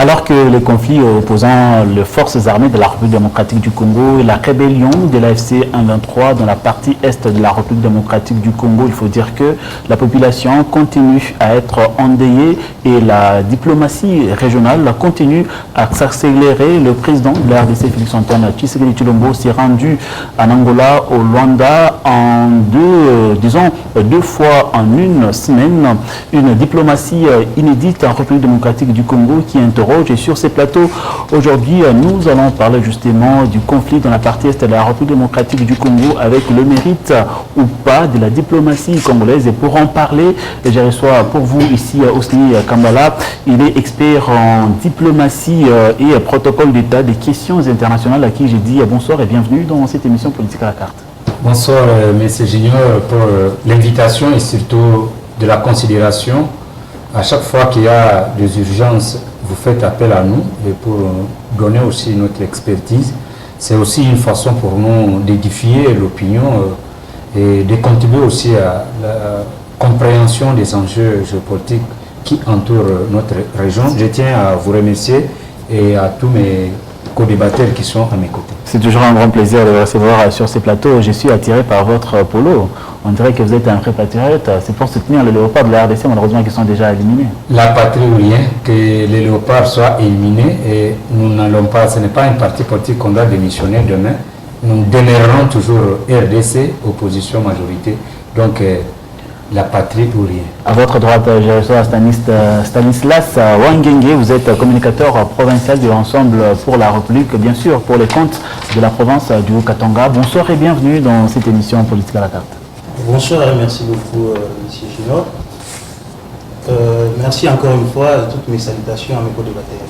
Alors que les conflits opposant les forces armées de la République démocratique du Congo et la rébellion de l'AFC 123 dans la partie est de la République démocratique du Congo, il faut dire que la population continue à être endeuillée et la diplomatie régionale continue à s'accélérer. Le président de la RDC, Félix-Antoine Tshisekedi Tshilombo, s'est rendu en Angola, au Rwanda, en deux fois en une semaine. Une diplomatie inédite en République démocratique du Congo qui interroge. Et sur ces plateaux, aujourd'hui, nous allons parler justement du conflit dans la partie est de la République démocratique du Congo avec le mérite ou pas de la diplomatie congolaise. Et pour en parler, je reçois pour vous ici Osni Kambala. Il est expert en diplomatie et protocole d'État des questions internationales, à qui j'ai dit bonsoir et bienvenue dans cette émission Politique à la carte. Bonsoir, M. Junior, pour l'invitation et surtout de la considération. À chaque fois qu'il y a des urgences, vous faites appel à nous et pour donner aussi notre expertise. C'est aussi une façon pour nous d'édifier l'opinion et de contribuer aussi à la compréhension des enjeux géopolitiques qui entourent notre région. Je tiens à vous remercier et à tous mes co-débatteurs qui sont à mes côtés. C'est toujours un grand plaisir de vous recevoir sur ces plateaux. Je suis attiré par votre polo. On dirait que vous êtes un vrai patriote. C'est pour soutenir les léopards de la RDC, malheureusement, qui sont déjà éliminés. La patrie ou rien, que les léopards soient éliminés et nous n'allons pas, ce n'est pas un parti politique qu'on doit démissionner demain. Nous demeurerons toujours RDC, opposition majorité. Donc, la patrie ou rien. À votre droite, je reçois Stanislas Wangenge. Vous êtes communicateur provincial de l'Ensemble pour la République, bien sûr, pour les comptes de la province du Haut-Katanga. Bonsoir et bienvenue dans cette émission Politique à la carte. Bonsoir et merci beaucoup, M. Junior. Merci encore une fois et toutes mes salutations à mes co-débatteurs.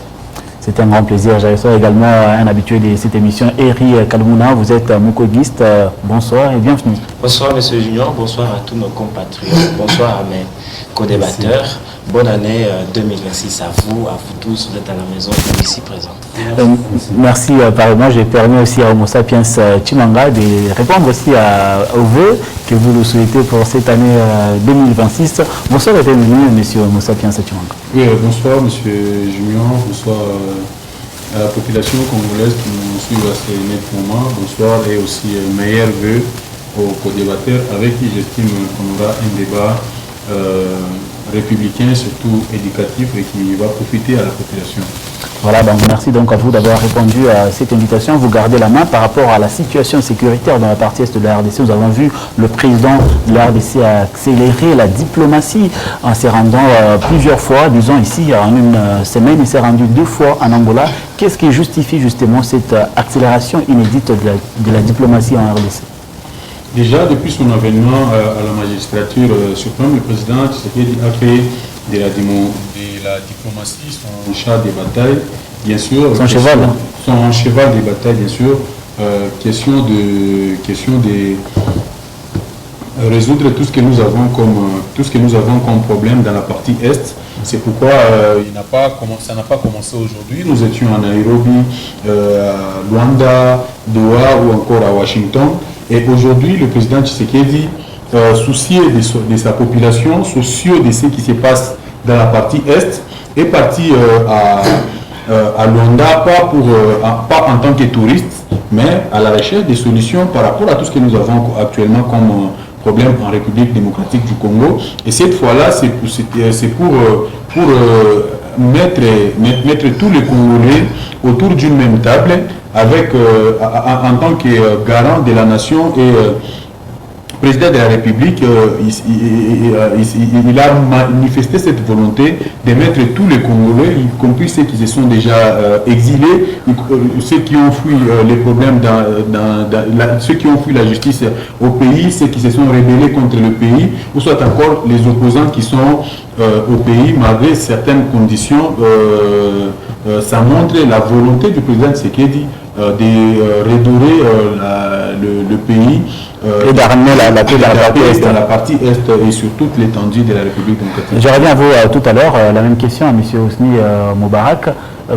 C'est un grand plaisir. Je reçois également un habitué de cette émission, Eri Kalmouna. Vous êtes mukogiste. Bonsoir et bienvenue. Bonsoir, M. Junior. Bonsoir à tous nos compatriotes. Bonsoir à mes co-débatteurs. Bonne année 2026 à vous tous. Vous êtes à la maison, vous ici présents. Merci. Moi, j'ai permis aussi à Homo sapiens Chimanga de répondre aussi aux vœux que vous le souhaitez pour cette année 2026. Bonsoir et bienvenue, M. Homo sapiens Chimanga. Oui, bonsoir, M. Junior. Bonsoir à la population congolaise qui nous suit à ce moment. Bonsoir et aussi meilleurs vœux aux co-débatteurs avec qui j'estime qu'on aura un débat républicain, surtout éducatif et qui va profiter à la population. Voilà, donc merci donc à vous d'avoir répondu à cette invitation. Vous gardez la main par rapport à la situation sécuritaire dans la partie est de la RDC. Nous avons vu le président de la RDC accélérer la diplomatie en se rendant plusieurs fois, disons ici en une semaine, il s'est rendu 2 fois en Angola. Qu'est-ce qui justifie justement cette accélération inédite de la diplomatie en RDC? Déjà, depuis son avènement à la magistrature suprême, le président Tshisekedi a fait de la diplomatie son char de bataille, bien sûr. Son cheval. Son cheval de bataille, bien sûr. Question de résoudre tout ce que nous avons comme problème dans la partie Est. C'est pourquoi ça n'a pas commencé aujourd'hui. Nous étions en Nairobi, à Luanda, Doha ou encore à Washington. Et aujourd'hui, le président Tshisekedi, soucieux de sa population, soucieux de ce qui se passe dans la partie Est, est parti à Luanda, pas en tant que touriste, mais à la recherche des solutions par rapport à tout ce que nous avons actuellement comme problème en République démocratique du Congo. Et cette fois-là, c'est pour mettre tous les Congolais autour d'une même table, avec, en tant que garant de la nation et président de la République, il a manifesté cette volonté de mettre tous les Congolais, y compris ceux qui se sont déjà exilés, ceux qui ont fui les problèmes, ceux qui ont fui la justice au pays, ceux qui se sont rébellés contre le pays, ou soit encore les opposants qui sont au pays malgré certaines conditions. Ça montre la volonté du président Tshisekedi de redorer le pays et d'amener la paix dans la partie Est et sur toute l'étendue de la République démocratique. Je reviens à vous tout à l'heure. La même question à M. Osni Moubarak.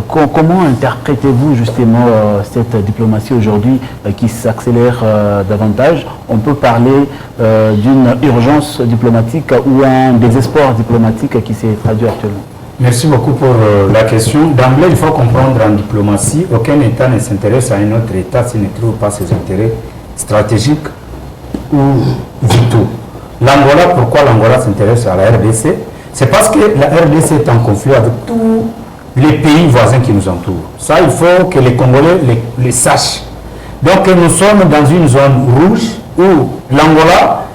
Comment interprétez-vous justement cette diplomatie aujourd'hui qui s'accélère davantage? On peut parler d'une urgence diplomatique ou un désespoir diplomatique qui s'est traduit actuellement. Merci beaucoup pour la question. D'emblée, il faut comprendre en diplomatie, aucun État ne s'intéresse à un autre État s'il ne trouve pas ses intérêts stratégiques ou vitaux. L'Angola, pourquoi l'Angola s'intéresse à la RDC? C'est parce que la RDC est en conflit avec tous les pays voisins qui nous entourent. Ça, il faut que les Congolais les sachent. Donc, nous sommes dans une zone rouge où l'Angola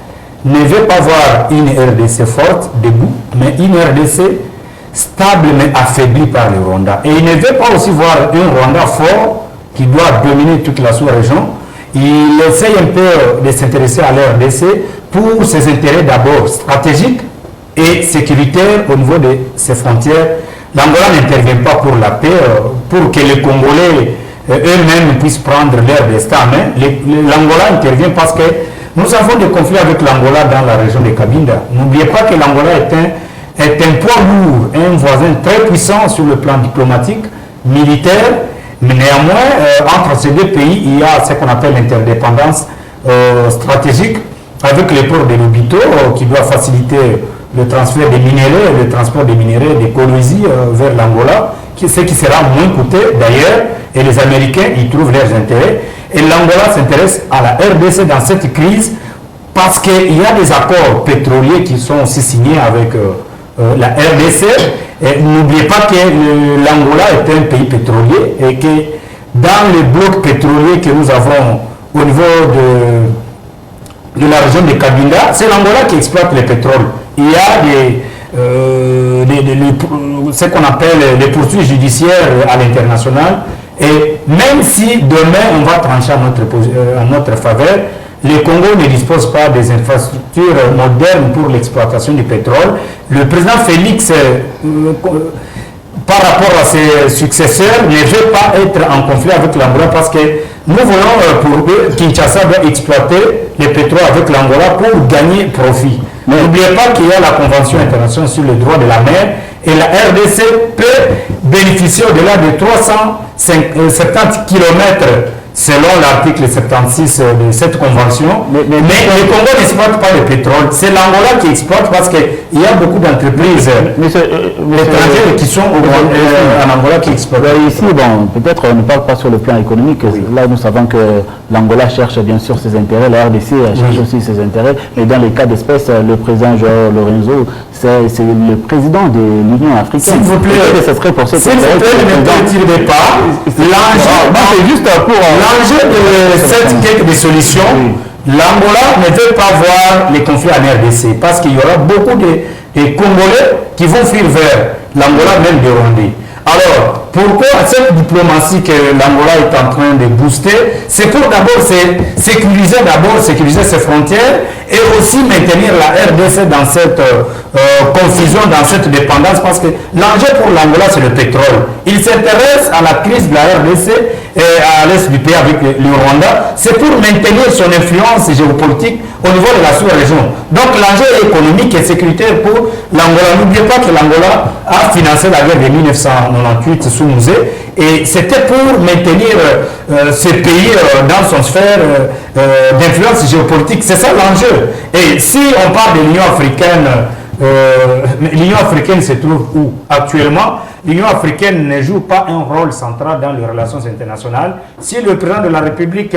ne veut pas voir une RDC forte, debout, mais une RDC stable mais affaibli par le Rwanda. Et il ne veut pas aussi voir un Rwanda fort qui doit dominer toute la sous-région. Il essaye un peu de s'intéresser à la RDC pour ses intérêts d'abord stratégiques et sécuritaires au niveau de ses frontières. L'Angola n'intervient pas pour la paix, pour que les Congolais eux-mêmes puissent prendre leur destin en main. L'Angola intervient parce que nous avons des conflits avec l'Angola dans la région de Cabinda. N'oubliez pas que l'Angola est un poids lourd, un voisin très puissant sur le plan diplomatique, militaire, mais néanmoins, entre ces deux pays, il y a ce qu'on appelle l'interdépendance stratégique avec les ports de Lobito qui doit faciliter le transfert des minéraux, le transport des minéraux des Kolwezi vers l'Angola, ce qui sera moins coûteux d'ailleurs, et les Américains y trouvent leurs intérêts. Et l'Angola s'intéresse à la RDC dans cette crise parce qu'il y a des accords pétroliers qui sont aussi signés avec la RDC. N'oubliez pas que l'Angola est un pays pétrolier et que dans le bloc pétrolier que nous avons au niveau de la région de Cabinda, c'est l'Angola qui exploite le pétrole. Il y a ce qu'on appelle les poursuites judiciaires à l'international. Et même si demain on va trancher en notre faveur, le Congo ne dispose pas des infrastructures modernes pour l'exploitation du pétrole. Le président Félix, par rapport à ses successeurs, ne veut pas être en conflit avec l'Angola parce que nous voulons pour eux, Kinshasa doit exploiter le pétrole avec l'Angola pour gagner profit. N'oubliez pas qu'il y a la Convention internationale sur le droit de la mer et la RDC peut bénéficier au-delà de 370 km selon l'article 76 de cette convention. Mais le Congo n'exploite pas le pétrole. C'est l'Angola qui exploite parce qu'il y a beaucoup d'entreprises étrangères qui sont en Angola qui exploitent. Ici, bon, peut-être on ne parle pas sur le plan économique. Oui. Là, nous savons que l'Angola cherche bien sûr ses intérêts, la RDC cherche aussi ses intérêts. Mais dans les cas d'espèce, le président Joao Lorenzo, c'est le président de l'Union africaine. S'il vous plaît, ce serait pour ça. S'il vous plaît, ne perturbez pas. L'enjeu juste pour l'enjeu de cette quête de solutions, l'Angola ne veut pas voir les conflits en RDC parce qu'il y aura beaucoup de Congolais qui vont fuir vers l'Angola, même de Rwandais. Alors, pourquoi cette diplomatie que l'Angola est en train de booster? C'est pour d'abord sécuriser ses frontières et aussi maintenir la RDC dans cette confusion, dans cette dépendance, parce que l'enjeu pour l'Angola, c'est le pétrole. Il s'intéresse à la crise de la RDC et à l'est du pays avec le Rwanda. C'est pour maintenir son influence géopolitique au niveau de la sous-région. Donc l'enjeu est économique et sécuritaire pour l'Angola. N'oubliez pas que l'Angola a financé la guerre de 1998 sous Mouzé et c'était pour maintenir ce pays dans son sphère d'influence géopolitique. C'est ça l'enjeu. Et si on parle de l'Union africaine se trouve où actuellement? L'Union africaine ne joue pas un rôle central dans les relations internationales. Si le président de la République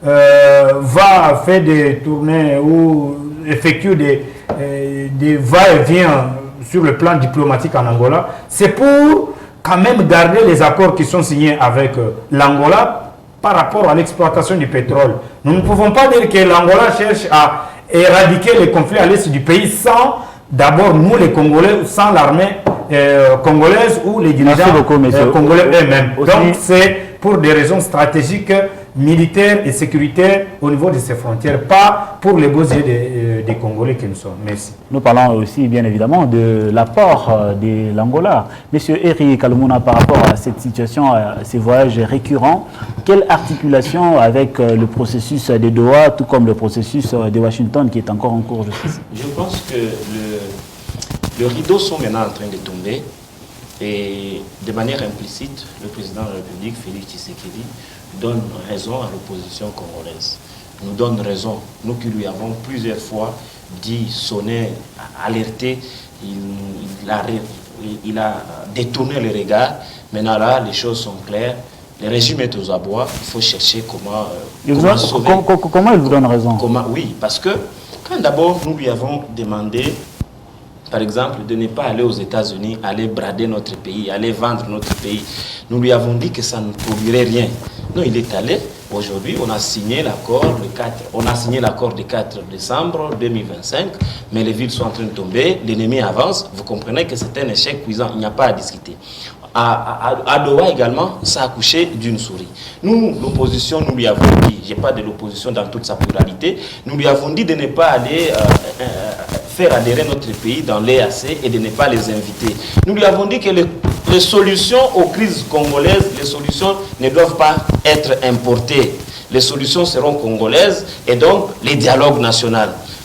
va faire des tournées ou effectue des va-et-vient sur le plan diplomatique en Angola, c'est pour quand même garder les accords qui sont signés avec l'Angola par rapport à l'exploitation du pétrole. Nous ne pouvons pas dire que l'Angola cherche à éradiquer les conflits à l'est du pays sans d'abord nous les Congolais, sans l'armée congolaise ou les dirigeants congolais eux-mêmes. Donc c'est pour des raisons stratégiques, militaires et sécuritaires au niveau de ces frontières, pas pour les beaux yeux des Congolais que nous sommes. Merci. Nous parlons aussi bien évidemment de l'apport de l'Angola. Monsieur Eric Kalumuna, par rapport à cette situation, à ces voyages récurrents, quelle articulation avec le processus de Doha, tout comme le processus de Washington qui est encore en cours jusqu'ici? Je pense que le rideau sont maintenant en train de tomber et de manière implicite, le président de la République, Félix Tshisekedi, donne raison à l'opposition congolaise. Nous donne raison, nous qui lui avons plusieurs fois dit, sonné, alerté, il a il a détourné les regards. Maintenant là, les choses sont claires. Le régime est aux abois. Il faut chercher comment sauver. Comment il vous donne raison? Oui, parce que quand d'abord nous lui avons demandé, par exemple, de ne pas aller aux États-Unis, aller brader notre pays, aller vendre notre pays, nous lui avons dit que ça ne produirait rien. Non, il est allé. Aujourd'hui, on a signé l'accord du 4 décembre 2025, mais les villes sont en train de tomber, l'ennemi avance. Vous comprenez que c'est un échec cuisant, il n'y a pas à discuter. À Doha également, ça a accouché d'une souris. Nous, l'opposition, nous lui avons dit, je n'ai pas de l'opposition dans toute sa pluralité, nous lui avons dit de ne pas aller faire adhérer notre pays dans l'EAC et de ne pas les inviter. Nous lui avons dit que les solutions aux crises congolaises, les solutions ne doivent pas être importées. Les solutions seront congolaises et donc les dialogues nationaux.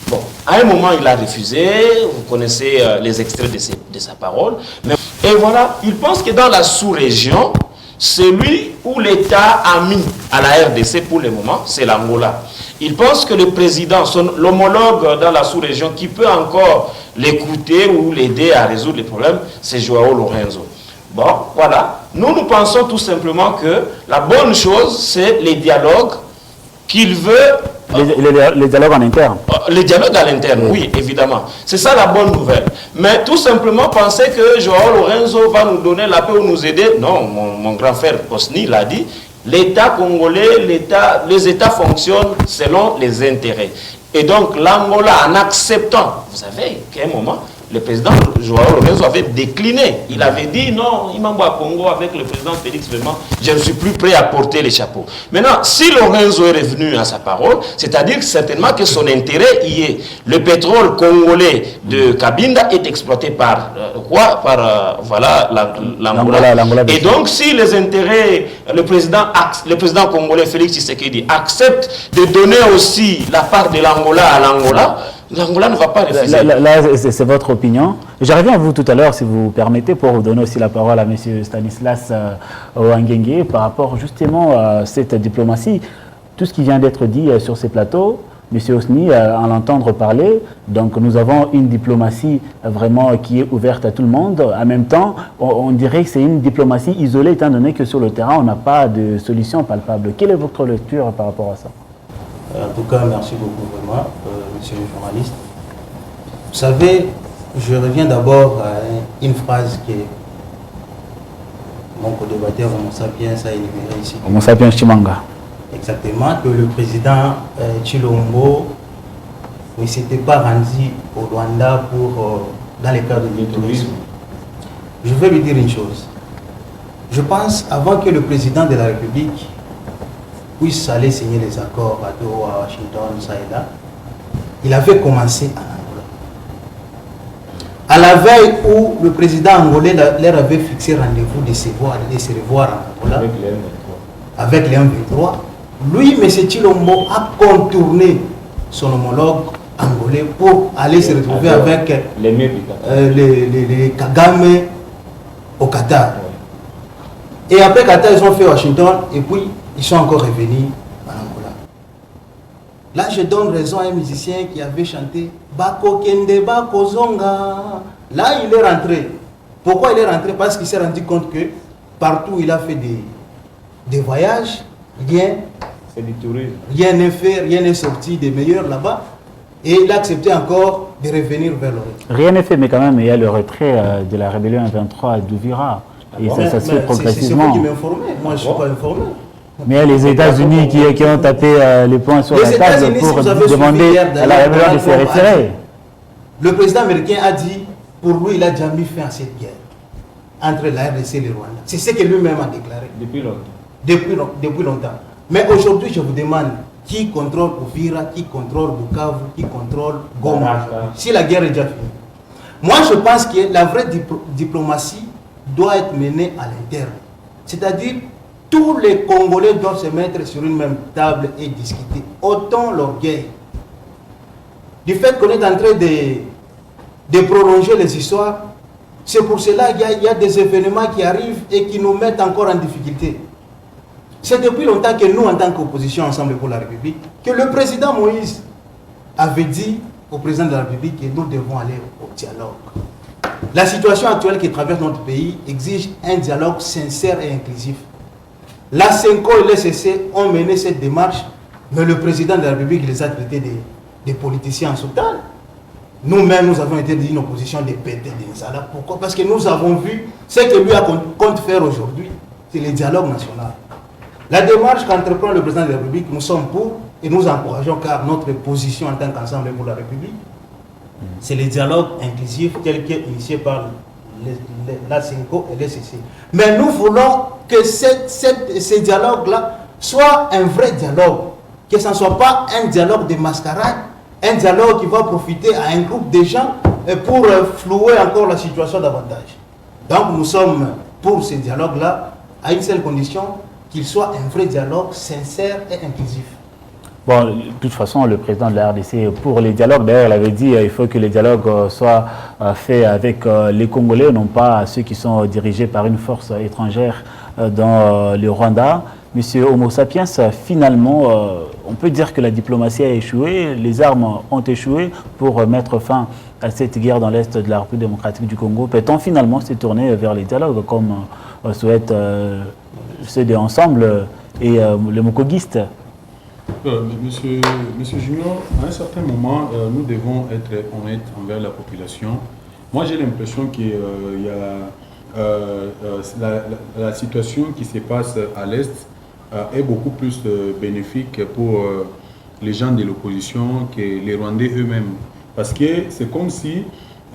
Bon, à un moment, il a refusé. Vous connaissez les extraits de sa parole. Et voilà, il pense que dans la sous-région, celui où l'État a mis à la RDC pour le moment, c'est l'Angola. Il pense que le président, l'homologue dans la sous-région qui peut encore l'écouter ou l'aider à résoudre les problèmes, c'est João Lourenço. Bon, voilà. Nous pensons tout simplement que la bonne chose, c'est les dialogues qu'il veut. Les dialogues en interne. Les dialogues à l'interne, oui, évidemment. C'est ça la bonne nouvelle. Mais tout simplement penser que João Lourenço va nous donner la paix ou nous aider. Non, mon grand frère Osni l'a dit. L'État congolais, les États fonctionnent selon les intérêts. Et donc l'Angola, en acceptant, vous savez qu'à un moment, le président João Lourenço avait décliné. Il avait dit non, il m'envoie à Congo avec le président Félix, vraiment, je ne suis plus prêt à porter les chapeaux. Maintenant, si Lourenço est revenu à sa parole, c'est-à-dire certainement que son intérêt y est. Le pétrole congolais de Cabinda est exploité par l'Angola. Et donc, si les intérêts, le président congolais Félix Tshisekedi accepte de donner aussi la part de l'Angola à l'Angola, l'Angola ne va pas refuser. Là c'est votre opinion. Je reviens à vous tout à l'heure, si vous permettez, pour vous donner aussi la parole à M. Stanislas Ouangenge par rapport justement à cette diplomatie. Tout ce qui vient d'être dit sur ces plateaux, M. Osni, à l'entendre parler, donc nous avons une diplomatie vraiment qui est ouverte à tout le monde. En même temps, on dirait que c'est une diplomatie isolée, étant donné que sur le terrain, on n'a pas de solution palpable. Quelle est votre lecture par rapport à ça? En tout cas, merci beaucoup vraiment, monsieur le journaliste. Vous savez, je reviens d'abord à une phrase que mon co-débatteur Homo sapiens a énumérée ici. Homo sapiens Chimanga. Exactement, que le président Tshilombo ne s'était pas rendu au Rwanda dans le cadre du tourisme. Je vais lui dire une chose. Je pense, avant que le président de la République puisse aller signer les accords à Doha, à Washington, ça et là, il avait commencé en Angola. À la veille où le président angolais leur avait fixé rendez-vous de se revoir en Angola, avec les M23, lui, M. Tshilombo, a contourné son homologue angolais pour aller se retrouver avec les Kagame au Qatar. Et après Qatar, ils ont fait Washington et puis ils sont encore revenus en Angola. Là, je donne raison à un musicien qui avait chanté Bako Kende Bako Zonga. Là, il est rentré. Pourquoi il est rentré? Parce qu'il s'est rendu compte que partout où il a fait des voyages, rien n'est fait, rien n'est sorti de meilleur là-bas. Et il a accepté encore de revenir vers l'Orient. Rien n'est fait, mais quand même, il y a le retrait de la rébellion 23 d'Ouvira. Et ça se fait progressivement. C'est vous qui m'informez. Moi, je ne suis pas informé. Mais il y a les États-Unis qui ont tapé les poings sur la table pour demander à la rébellion de se retirer. Le président américain a dit, pour lui, il a déjà mis fin à cette guerre entre la RDC et le Rwanda. C'est ce que lui-même a déclaré. Depuis longtemps. Mais aujourd'hui, je vous demande, qui contrôle Ouvira, qui contrôle Bukavu, qui contrôle Goma, si la guerre est déjà finie? Moi, je pense que la vraie diplomatie doit être menée à l'interne. C'est-à-dire, tous les Congolais doivent se mettre sur une même table et discuter. Autant l'orgueil. Du fait qu'on est en train de prolonger les histoires, c'est pour cela qu'il y a des événements qui arrivent et qui nous mettent encore en difficulté. C'est depuis longtemps que nous, en tant qu'opposition Ensemble pour la République, que le président Moïse avait dit au président de la République que nous devons aller au dialogue. La situation actuelle qui traverse notre pays exige un dialogue sincère et inclusif. La CENCO et l'SCC ont mené cette démarche, mais le président de la République les a traités des politiciens en soutane. Nous-mêmes, nous avons été d'une opposition des pétés des Zala. Pourquoi? Parce que nous avons vu ce que lui compte faire aujourd'hui. C'est le dialogue national. La démarche qu'entreprend le président de la République, nous sommes pour et nous encourageons car notre position en tant qu'ensemble pour la République, c'est le dialogue inclusif tel qu'est initié par la CENCO et l'SCC. Mais nous voulons que ce dialogue-là soit un vrai dialogue, que ce ne soit pas un dialogue de mascarade, un dialogue qui va profiter à un groupe de gens pour flouer encore la situation davantage. Donc nous sommes pour ce dialogue-là à une seule condition, qu'il soit un vrai dialogue sincère et inclusif. Bon, de toute façon, le président de la RDC, pour les dialogues, d'ailleurs, il avait dit qu'il faut que les dialogues soient faits avec les Congolais, non pas ceux qui sont dirigés par une force étrangère dans le Rwanda. Monsieur Homo Sapiens, finalement, on peut dire que la diplomatie a échoué, les armes ont échoué pour mettre fin à cette guerre dans l'Est de la République démocratique du Congo. Peut-on finalement se tourner vers les dialogues comme souhaitent ceux de Ensemble et les Mukogistes? Monsieur Junior, à un certain moment, nous devons être honnêtes envers la population. Moi, j'ai l'impression qu'il y a la situation qui se passe à l'Est est beaucoup plus bénéfique pour les gens de l'opposition que les Rwandais eux-mêmes. Parce que c'est comme si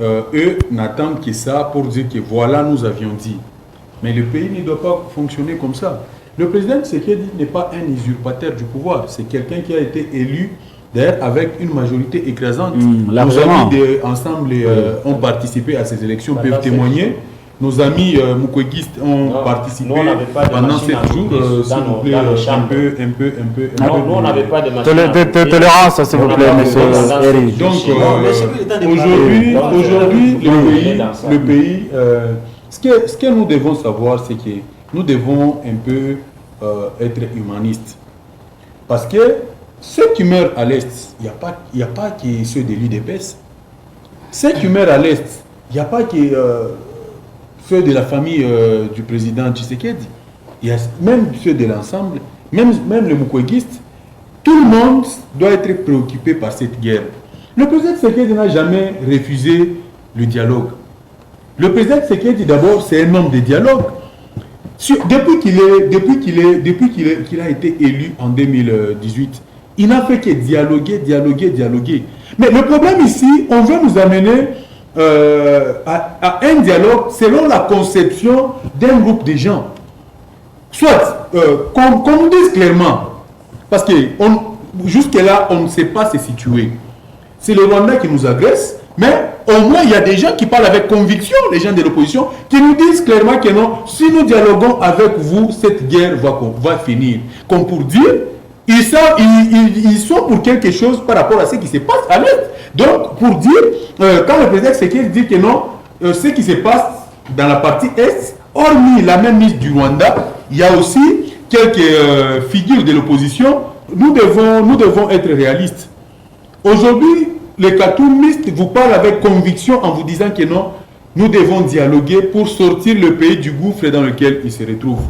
eux n'attendent que ça pour dire que voilà, nous avions dit. Mais le pays ne doit pas fonctionner comme ça. Le président Tshisekedi n'est pas un usurpateur du pouvoir. C'est quelqu'un qui a été élu, d'ailleurs, avec une majorité écrasante. Nos amis ensemble ont participé à ces élections, peuvent témoigner. Nos amis mukwégistes ont participé pendant 7 jours. S'il vous plaît, un peu. Non, nous, on n'avait pas de machine. Tolérance, s'il vous plaît, monsieur Eric. Donc, aujourd'hui, le pays, ce que nous devons savoir, c'est que nous devons un peu être humanistes. Parce que ceux qui meurent à l'Est, il n'y a pas que ceux de l'UDPS. Ceux qui meurent à l'Est, il n'y a pas que ceux de la famille du président Tshisekedi. Il y a même ceux de l'ensemble, même les Mukwégistes. Tout le monde doit être préoccupé par cette guerre. Le président Tshisekedi n'a jamais refusé le dialogue. Le président Tshisekedi, d'abord, c'est un homme de dialogue. Depuis qu'il a été élu en 2018, il n'a fait que dialoguer. Mais le problème ici, on veut nous amener à un dialogue selon la conception d'un groupe de gens. Soit, qu'on dise clairement, parce que jusque-là, on ne sait pas se situer. C'est le Rwanda qui nous agresse, mais au moins, il y a des gens qui parlent avec conviction, les gens de l'opposition, qui nous disent clairement que non, si nous dialoguons avec vous, cette guerre va finir. Comme pour dire, ils sont pour quelque chose par rapport à ce qui se passe à l'Est. Donc, pour dire, quand le président Tshisekedi dit que non, ce qui se passe dans la partie Est, hormis la même mise du Rwanda, il y a aussi quelques figures de l'opposition. Nous devons être réalistes. Aujourd'hui, les cartoonistes vous parlent avec conviction en vous disant que non, nous devons dialoguer pour sortir le pays du gouffre dans lequel il se retrouve.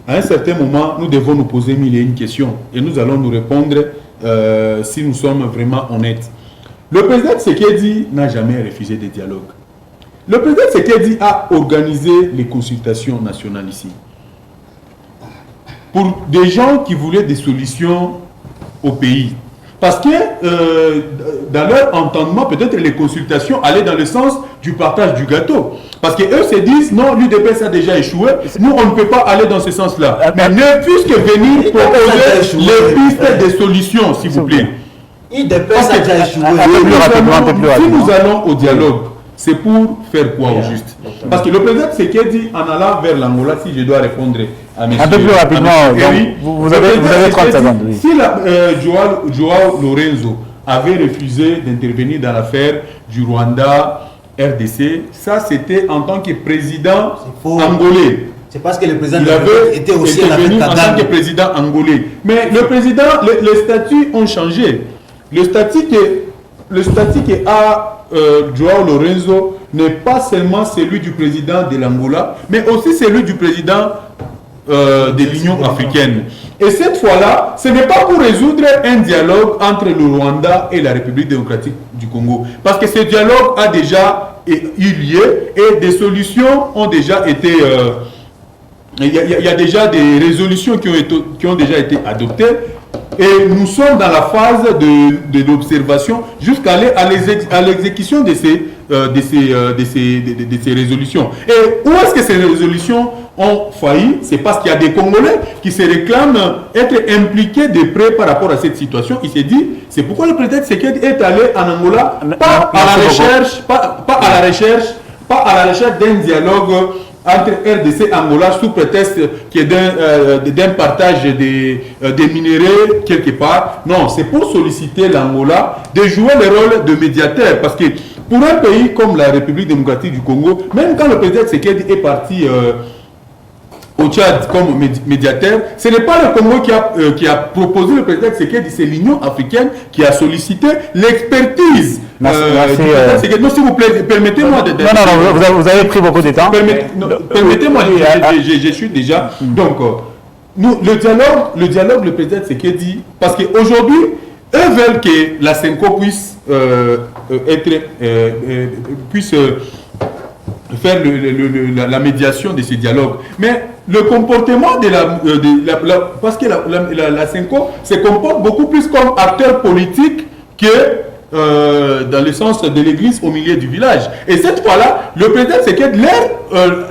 À un certain moment, nous devons nous poser mille et une questions et nous allons nous répondre si nous sommes vraiment honnêtes. Le président Tshisekedi n'a jamais refusé de dialogue. Le président Tshisekedi a organisé les consultations nationales ici. Pour des gens qui voulaient des solutions au pays. Parce que dans leur entendement, peut-être les consultations allaient dans le sens du partage du gâteau. Parce qu'eux se disent, non, l'UDPS a déjà échoué, nous on ne peut pas aller dans ce sens-là. Mais ne puisque venir proposer les pistes de solutions, s'il vous plaît. l'UDPS a déjà échoué. Si nous allons au dialogue, c'est pour faire quoi au juste? Parce que le président Tshisekedi, en allant vers l'Angola, si je dois répondre à M. Un peu plus rapidement, vous avez 30 secondes. Oui. Si Joao Lorenzo avait refusé d'intervenir dans l'affaire du Rwanda RDC, ça c'était en tant que président angolais. C'est parce que le président était aussi intervenu en tant que président angolais. Mais le président, les statuts ont changé. Le statut que a Joao Lorenzo n'est pas seulement celui du président de l'Angola, mais aussi celui du président de l'Union africaine. Et cette fois-là, ce n'est pas pour résoudre un dialogue entre le Rwanda et la République démocratique du Congo. Parce que ce dialogue a déjà eu lieu et des solutions ont déjà été... Il y a déjà des résolutions qui ont déjà été adoptées. Et nous sommes dans la phase de l'observation jusqu'à aller à l'exécution de ces résolutions. Et où est-ce que ces résolutions ont failli? C'est parce qu'il y a des Congolais qui se réclament être impliqués de près par rapport à cette situation. Il s'est dit, c'est pourquoi le président Tshisekedi est allé en Angola, pas à la recherche d'un dialogue entre RDC et Angola sous prétexte qu'il y ait d'un partage des minéraux quelque part. Non, c'est pour solliciter l'Angola de jouer le rôle de médiateur. Parce que pour un pays comme la République démocratique du Congo, même quand le président Tshisekedi est parti au Tchad comme médiateur, ce n'est pas le Congo qui a proposé le président Tshisekedi, c'est l'Union africaine qui a sollicité l'expertise. Non, s'il vous plaît, permettez-moi de... Non, vous avez pris beaucoup de temps. Permettez-moi, je suis déjà... Donc, le dialogue, le président Tshisekedi, parce qu'aujourd'hui, eux veulent que la CENCO puisse faire la médiation de ces dialogues. Mais le comportement parce que la CENCO se comporte beaucoup plus comme acteur politique que dans le sens de l'église au milieu du village. Et cette fois-là, le président Tshisekedi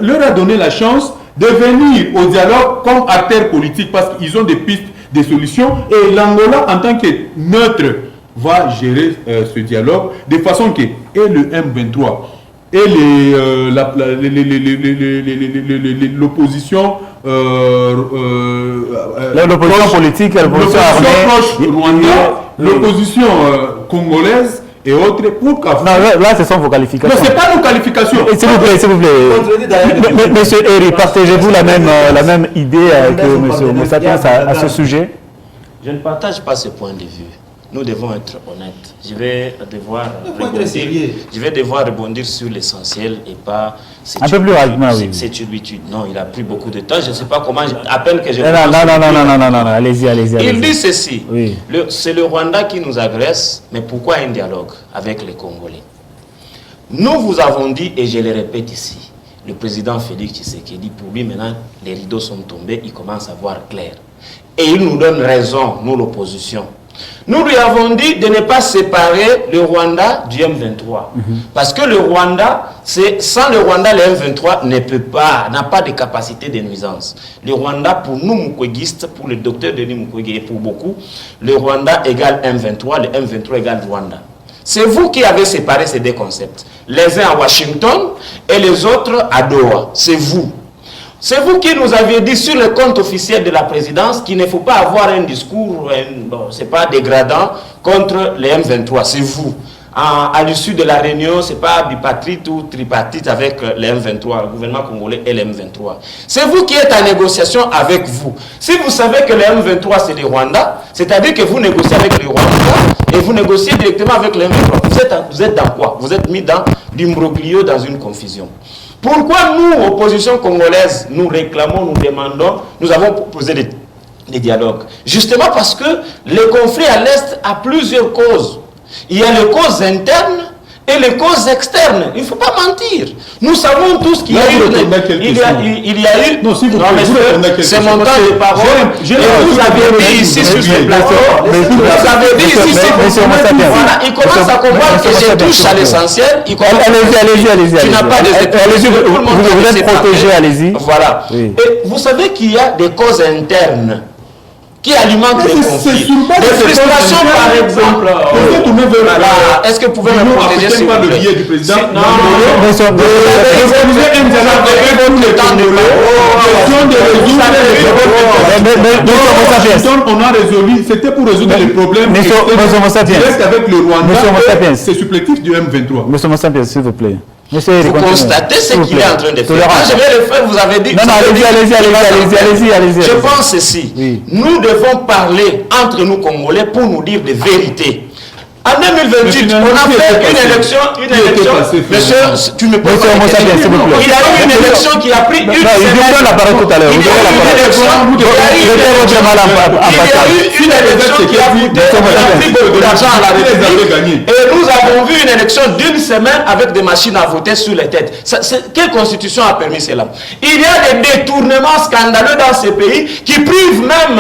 leur a donné la chance de venir au dialogue comme acteur politique parce qu'ils ont des pistes, des solutions. Et l'Angola, en tant que neutre, va gérer ce dialogue de façon que et le M23 et l'opposition l'opposition politique, l'opposition armée, l'opposition congolaise et autres pour qu'à... Non, là, ce sont vos qualifications. Non, ce n'est pas nos qualifications. S'il vous plaît. Monsieur Eri, partagez-vous la même idée que M. Moussatiens à ce sujet? Je ne partage pas ce point de vue. Nous devons être honnêtes. Je vais devoir rebondir sur l'essentiel et pas un peu plus rapidement, oui. Cette turpitude. Non, il a pris beaucoup de temps. Je ne sais pas comment, à peine que je... Non, allez-y. Il dit ceci. Oui. C'est le Rwanda qui nous agresse, mais pourquoi un dialogue avec les Congolais? Nous vous avons dit, et je le répète ici, le président Félix Tshisekedi, pour lui maintenant, les rideaux sont tombés, il commence à voir clair. Et il nous donne raison, nous l'opposition. Nous lui avons dit de ne pas séparer le Rwanda du M23. Parce que le Rwanda, sans le Rwanda, le M23 n'a pas de capacité de nuisance. Le Rwanda, pour nous, Mukwegistes, pour le docteur Denis Mukwege et pour beaucoup, le Rwanda égale M23, le M23 égale Rwanda. C'est vous qui avez séparé ces deux concepts. Les uns à Washington et les autres à Doha. C'est vous. C'est vous qui nous aviez dit sur le compte officiel de la présidence qu'il ne faut pas avoir un discours, c'est pas dégradant, contre les M23. C'est vous. À l'issue de la réunion, c'est pas bipartite ou tripartite avec les M23, le gouvernement congolais et les M23. C'est vous qui êtes en négociation avec vous. Si vous savez que les M23 c'est les Rwanda, c'est-à-dire que vous négociez avec les Rwanda et vous négociez directement avec les M23. Vous êtes dans quoi? Vous êtes mis dans l'imbroglio, dans une confusion. Pourquoi nous, opposition congolaise, nous réclamons, nous demandons, nous avons proposé des dialogues? Justement parce que le conflit à l'Est a plusieurs causes. Il y a les causes internes et les causes externes. Il ne faut pas mentir. Nous savons tous qu'il y a eu... Non, s'il vous plaît, c'est mon temps de parole. Vous avez dit ici sur ce plateau, vous avez dit ici, voilà, il commence à comprendre que je touche à l'essentiel. Allez-y. Tu n'as pas de... Vous êtes protégé, allez-y. Voilà. Et vous savez qu'il y a des causes internes qui alimentent les conflits. Des frustrations, par exemple. Est-ce que vous pouvez me protéger sur le biais du président? Non, on a résolu, c'était pour résoudre les problèmes directs avec le Rwanda. C'est supplétif du M23. Monsieur Moussatiens, s'il vous plaît. Vous constatez ce qu'il est en train de faire. Je vais le faire, vous avez dit... Non, allez-y. Je pense ceci. Oui. Nous devons parler entre nous Congolais pour nous dire des vérités. En 2028, on a fait une élection. Monsieur, tu me poses pas la question. Il y a eu une élection qui a pris une semaine. Il y a eu une élection qui a pris beaucoup d'argent à la République. Et nous avons vu une élection d'une semaine avec des machines à voter sur les têtes. Quelle constitution a permis cela? Il y a des détournements scandaleux dans ces pays qui privent même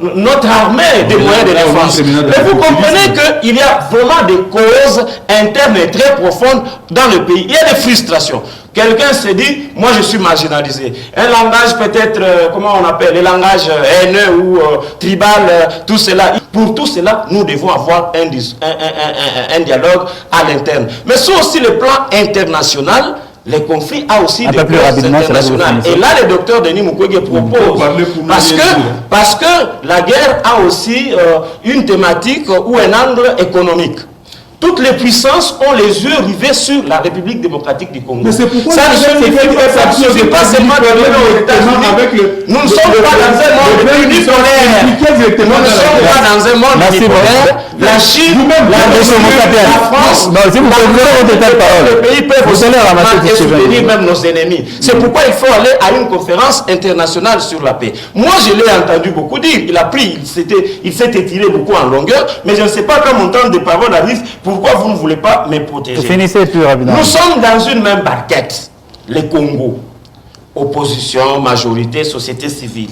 notre armée des moyens de défense. Mais vous comprenez qu'il y a vraiment des causes internes et très profondes dans le pays. Il y a des frustrations. Quelqu'un se dit, moi je suis marginalisé. Un langage peut-être, comment on appelle, les langages haineux ou tribal, tout cela. Pour tout cela, nous devons avoir un dialogue à l'interne. Mais sur aussi le plan international, les conflits ont aussi des causes internationales. Et là, le docteur Denis Mukwege propose, parce que la guerre a aussi une thématique ou un angle économique. Toutes les puissances ont les yeux rivés sur la République démocratique du Congo. Mais c'est pourquoi ça ne suffit pas seulement de venir aux États-Unis. Nous ne sommes pas dans un monde unipolaire. Nous ne sommes pas dans un monde unipolaire. La Chine, la France, les pays peuvent aussi et soutenir même nos ennemis. C'est pourquoi il faut aller à une conférence internationale sur la paix. Moi, je l'ai entendu beaucoup dire. Il s'est étiré beaucoup en longueur, mais je ne sais pas quand mon temps de parole arrive, pourquoi vous ne voulez pas me protéger? Finissez plus rapidement. Nous sommes dans une même barquette, les Congo. Opposition, majorité, société civile.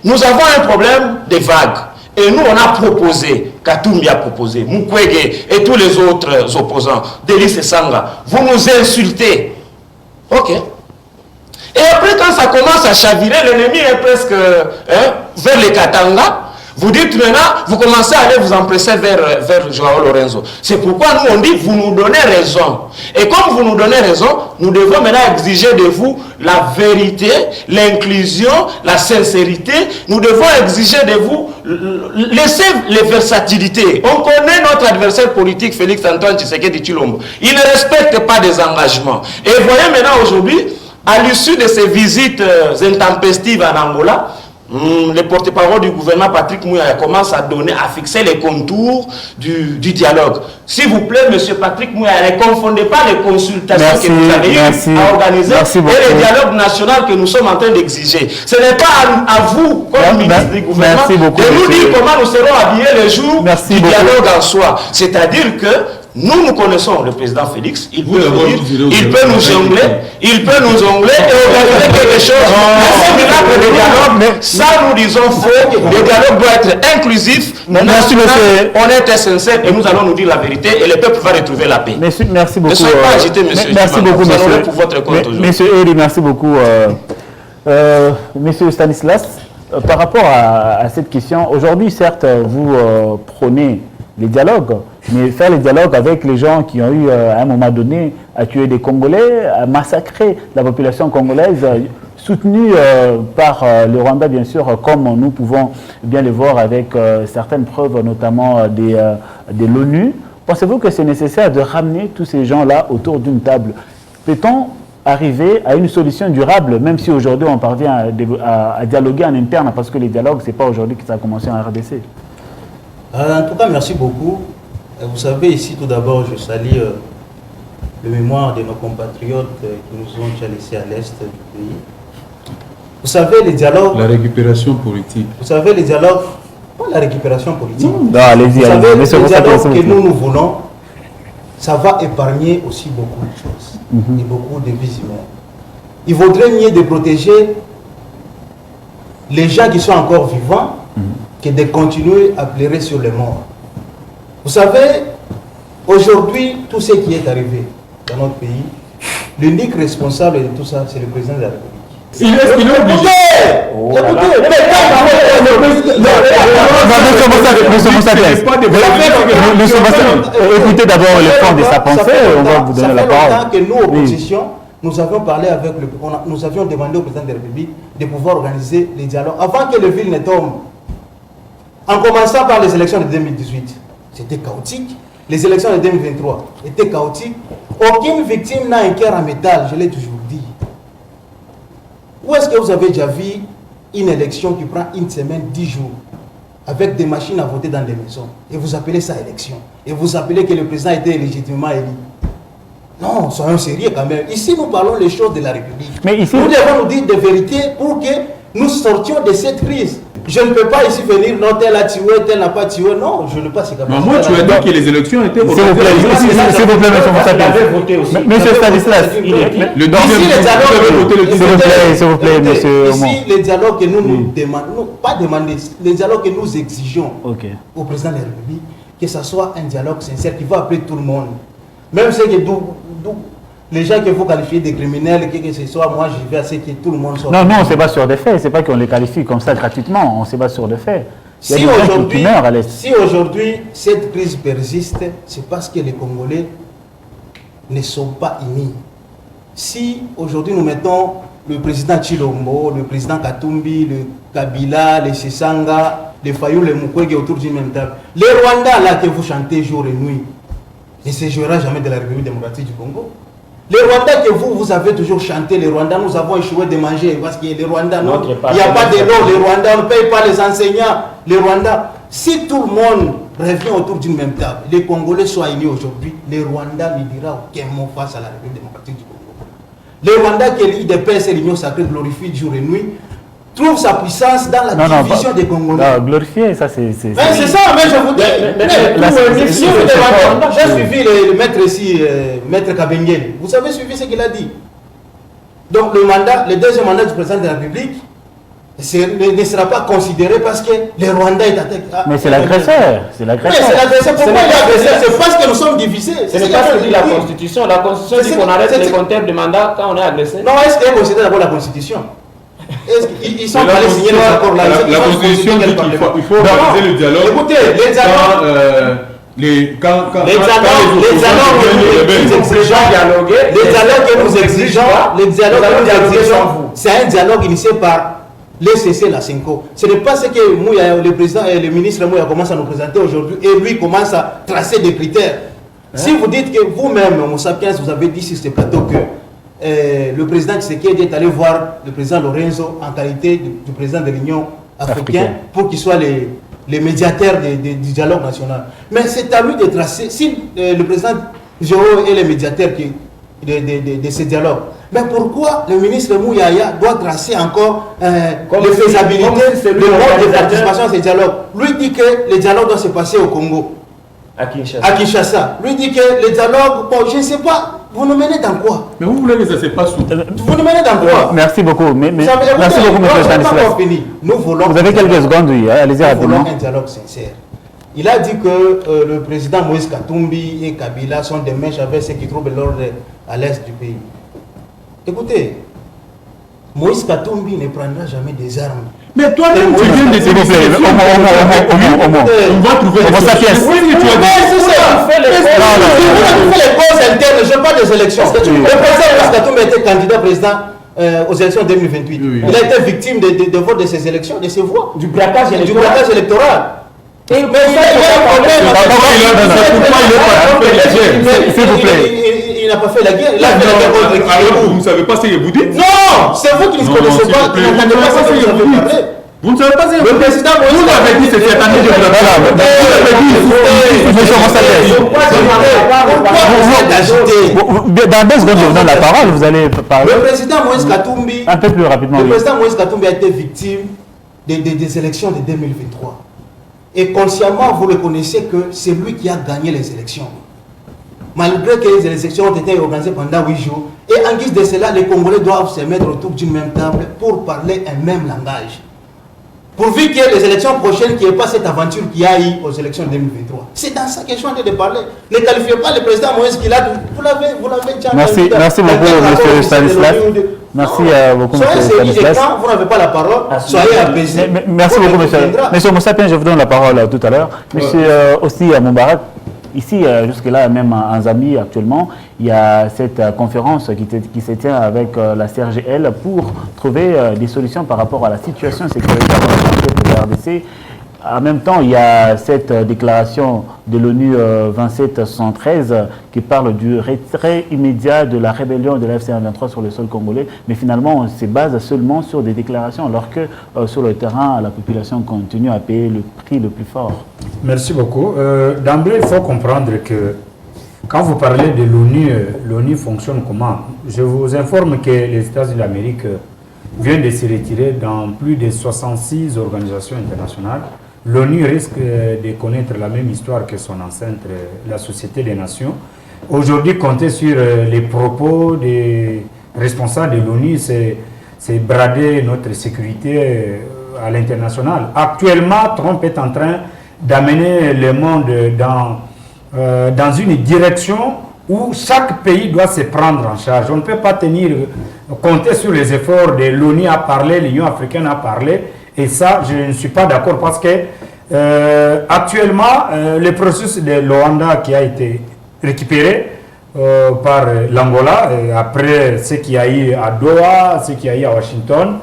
Nous avons un problème des vagues. Et nous, on a proposé, Katumbi a proposé, Mukwege et tous les autres opposants, Delis et Sanga, vous nous insultez. Ok. Et après, quand ça commence à chavirer, l'ennemi est presque vers les Katanga. Vous dites maintenant, vous commencez à aller vous empresser vers Joao Lorenzo. C'est pourquoi nous on dit, vous nous donnez raison. Et comme vous nous donnez raison, nous devons maintenant exiger de vous la vérité, l'inclusion, la sincérité. Nous devons exiger de vous, laisser les versatilités. On connaît notre adversaire politique, Félix Antoine Tshisekedi Tshilombo. Il ne respecte pas des engagements. Et voyez maintenant aujourd'hui, à l'issue de ces visites intempestives en Angola, le porte-parole du gouvernement Patrick Mouya commence à fixer les contours du dialogue. S'il vous plaît, monsieur Patrick Mouya, ne confondez pas les consultations que vous avez eues à organiser et le dialogue national que nous sommes en train d'exiger. Ce n'est pas à vous, comme ministre du gouvernement, de nous dire comment nous serons habillés le jour du dialogue en soi. C'est-à-dire que nous connaissons le président Félix, il peut nous jongler, et organiser quelque chose. Ça nous disons faux, le dialogue doit être inclusif, on est sincère et nous allons nous dire la vérité et le peuple va retrouver la paix. Merci beaucoup. Ne soyez pas agité, monsieur. Merci beaucoup, monsieur. Pour votre compte aujourd'hui. Monsieur Eri, merci beaucoup. Monsieur Stanislas, par rapport à cette question, aujourd'hui, certes, vous prônez les dialogues, mais faire les dialogues avec les gens qui ont eu, à un moment donné, à tuer des Congolais, à massacrer la population congolaise, soutenue par le Rwanda, bien sûr, comme nous pouvons bien le voir avec certaines preuves, notamment de l'ONU. Pensez-vous que c'est nécessaire de ramener tous ces gens-là autour d'une table? Peut-on arriver à une solution durable, même si aujourd'hui on parvient à dialoguer en interne, parce que les dialogues, ce n'est pas aujourd'hui que ça a commencé en RDC? En tout cas, merci beaucoup. Vous savez, ici, tout d'abord, je salue le mémoire de nos compatriotes qui nous ont déjà laissés à l'est du pays. Vous savez, les dialogues... La récupération politique. Vous savez, les dialogues... Pas la récupération politique. Non, allez-y, vous savez, les dialogues que nous voulons, ça va épargner aussi beaucoup de choses. Et beaucoup de vies humaines. Il vaudrait mieux de protéger les gens qui sont encore vivants que de continuer à pleurer sur les morts. Vous savez, aujourd'hui, tout ce qui est arrivé dans notre pays, l'unique responsable de tout ça, c'est le président de la République. Il est obligé. Écoutez d'abord le fond de sa pensée, on va vous donner la parole. Ça fait longtemps que nous, opposition, nous avions parlé avec nous avions demandé au président de la République de pouvoir organiser les dialogues avant que le ville ne tombe. En commençant par les élections de 2018, c'était chaotique. Les élections de 2023 étaient chaotiques. Aucune victime n'a un cœur en métal, je l'ai toujours dit. Où est-ce que vous avez déjà vu une élection qui prend une semaine, 10 jours? avec des machines à voter dans des maisons. Et vous appelez ça élection. Et vous appelez que le président était légitimement élu. Non, soyons sérieux quand même. Ici, nous parlons les choses de la République. Mais ici, nous devons nous dire des vérités pour que nous sortions de cette crise. Je ne peux pas ici venir, non, tel a tué, tel n'a pas tué. Non, je ne pas c'est comme ça. Moi, tu as dit que les élections étaient s'il vous plaît, monsieur Moussapien. Monsieur Stanislas, s'il vous plaît, monsieur. Ici, les dialogues que nous demandons, pas demander, les dialogues que nous exigeons au président de la République, que ce soit un dialogue sincère qui va appeler tout le monde. Même ceux que les gens que vous qualifiez de criminels, que ce soit, moi je vais à ce que tout le monde soit. Non, on se base sur des faits. C'est pas qu'on les qualifie comme ça gratuitement. On se base sur des faits. Si aujourd'hui cette crise persiste, c'est parce que les Congolais ne sont pas unis. Si aujourd'hui nous mettons le président Chilombo, le président Katumbi, le Kabila, le Sisanga, le Fayou, le Mukwege autour d'une même table, les Rwandais là que vous chantez jour et nuit, ne se jouera jamais de la République démocratique du Congo. Les Rwandais que vous avez toujours chanté, les Rwandais, nous avons échoué de manger parce que les Rwandais, il n'y a pas de l'eau, les Rwandais, on ne paye pas les enseignants, les Rwandais. Si tout le monde revient autour d'une même table, les Congolais soient unis aujourd'hui, les Rwandais ne diront aucun mot face à la République démocratique du Congo. Les Rwandais que l'IDPS et l'Union sacrée glorifient jour et nuit, trouve sa puissance dans la division des Congolais. Non, glorifier, ça c'est... Mais c'est ça, mais je vous dis. J'ai suivi le maître ici, maître Kabengeli. Vous avez suivi ce qu'il a dit. Donc le deuxième mandat du président de la République ne sera pas considéré parce que les Rwandais est attaqué. Mais c'est l'agresseur. C'est l'agresseur. Mais c'est l'agresseur. Pourquoi il est agresseur? C'est parce que nous sommes divisés. Ce n'est pas ce que dit la Constitution. La Constitution dit qu'on arrête les compteurs de mandat quand on est agressé. Non, est-ce qu'elle considère d'abord la Constitution? Ils sont allés signer les accords là. La Constitution dit qu'il faut organiser le dialogue. Écoutez, les dialogues. Les dialogues que nous exigeons, c'est un dialogue initié par les CC, la CENCO. Ce n'est pas ce que le président et le ministre Mouya commencent à nous présenter aujourd'hui et lui commence à tracer des critères. Si vous dites que vous-même, Moussapien, vous avez dit sur ce plateau que le président Tshisekedi est allé voir le président Lorenzo en qualité du président de l'Union africaine pour qu'il soit les médiateurs du dialogue national. Mais c'est à lui de tracer, si le président Joro est le médiateur de ce dialogue, mais pourquoi le ministre Mouyaya doit tracer encore les faisabilités, le mode de participation à ce dialogue? Lui dit que le dialogue doit se passer au Congo, à Kinshasa. Lui dit que le dialogue, bon, je ne sais pas, vous nous menez dans quoi? Mais vous voulez que ça se passe où? Vous nous menez dans quoi? Merci beaucoup. Merci beaucoup, M. Stanislas. Vous avez quelques secondes, oui. Allez-y rapidement. Nous voulons un dialogue sincère. Il a dit que le président Moïse Katumbi et Kabila sont des mèches avec ceux qui trouvent l'ordre à l'est du pays. Écoutez, Moïse Katumbi ne prendra jamais des armes. Mais toi-même, tu viens de s'il vous plaît, on va trouver des Sapiens. Oui, tu fais les causes internes, je parle des élections. Le président Moïse Katumbi était candidat président aux élections 2028. Il a été victime de vote de ces élections, de ses voix. Du braquage électoral. S'il vous plaît. Il n'a pas fait la guerre. Vous ne savez pas ce que vous dites? Non, c'est vous qui ne connaissez pas, qui n'entendez pas ce que vous avez parlé. Vous ne savez pas ce que le président vous l'avez dit, c'est cette année de dans 2 secondes, je vous donne la parole, vous allez parler. Le président Moïse Katumbi, un peu plus rapidement. Le président Moïse Katumbi a été victime des élections de 2023. Et consciemment, vous reconnaissez que c'est lui qui a gagné les élections. Malgré que les élections ont été organisées pendant 8 jours. Et en guise de cela, les Congolais doivent se mettre autour d'une même table pour parler un même langage. Pourvu qu'il y ait les élections prochaines, qu'il n'y ait pas cette aventure qu'il y a eu aux élections de 2023. C'est dans ça que je suis en train de parler. Ne qualifiez pas le président Moïse qu'il a. Vous l'avez déjà. Merci beaucoup, M. Stanislas. Merci beaucoup, M. Stanislas. Quand vous n'avez pas la parole, soyez apaisés. Merci beaucoup, M. Moussapien. Je vous donne la parole tout à l'heure. Monsieur aussi Moubarak. Ici, jusque-là, même en Zambie actuellement, il y a cette conférence qui se tient avec la CRGL pour trouver des solutions par rapport à la situation sécuritaire pour la RDC. En même temps, il y a cette déclaration de l'ONU 2773 qui parle du retrait immédiat de la rébellion de l'AFC 23 sur le sol congolais. Mais finalement, on se base seulement sur des déclarations, alors que sur le terrain, la population continue à payer le prix le plus fort. Merci beaucoup. D'emblée, il faut comprendre que quand vous parlez de l'ONU, l'ONU fonctionne comment? Je vous informe que les États-Unis d'Amérique viennent de se retirer dans plus de 66 organisations internationales. L'ONU risque de connaître la même histoire que son ancêtre, la Société des Nations. Aujourd'hui, compter sur les propos des responsables de l'ONU, c'est brader notre sécurité à l'international. Actuellement, Trump est en train d'amener le monde dans une direction où chaque pays doit se prendre en charge. On ne peut pas compter sur les efforts de l'ONU à parler, l'Union africaine a parlé, et ça, je ne suis pas d'accord parce que actuellement, le processus de Luanda qui a été récupéré par l'Angola, après ce qu'il y a eu à Doha, ce qu'il y a eu à Washington,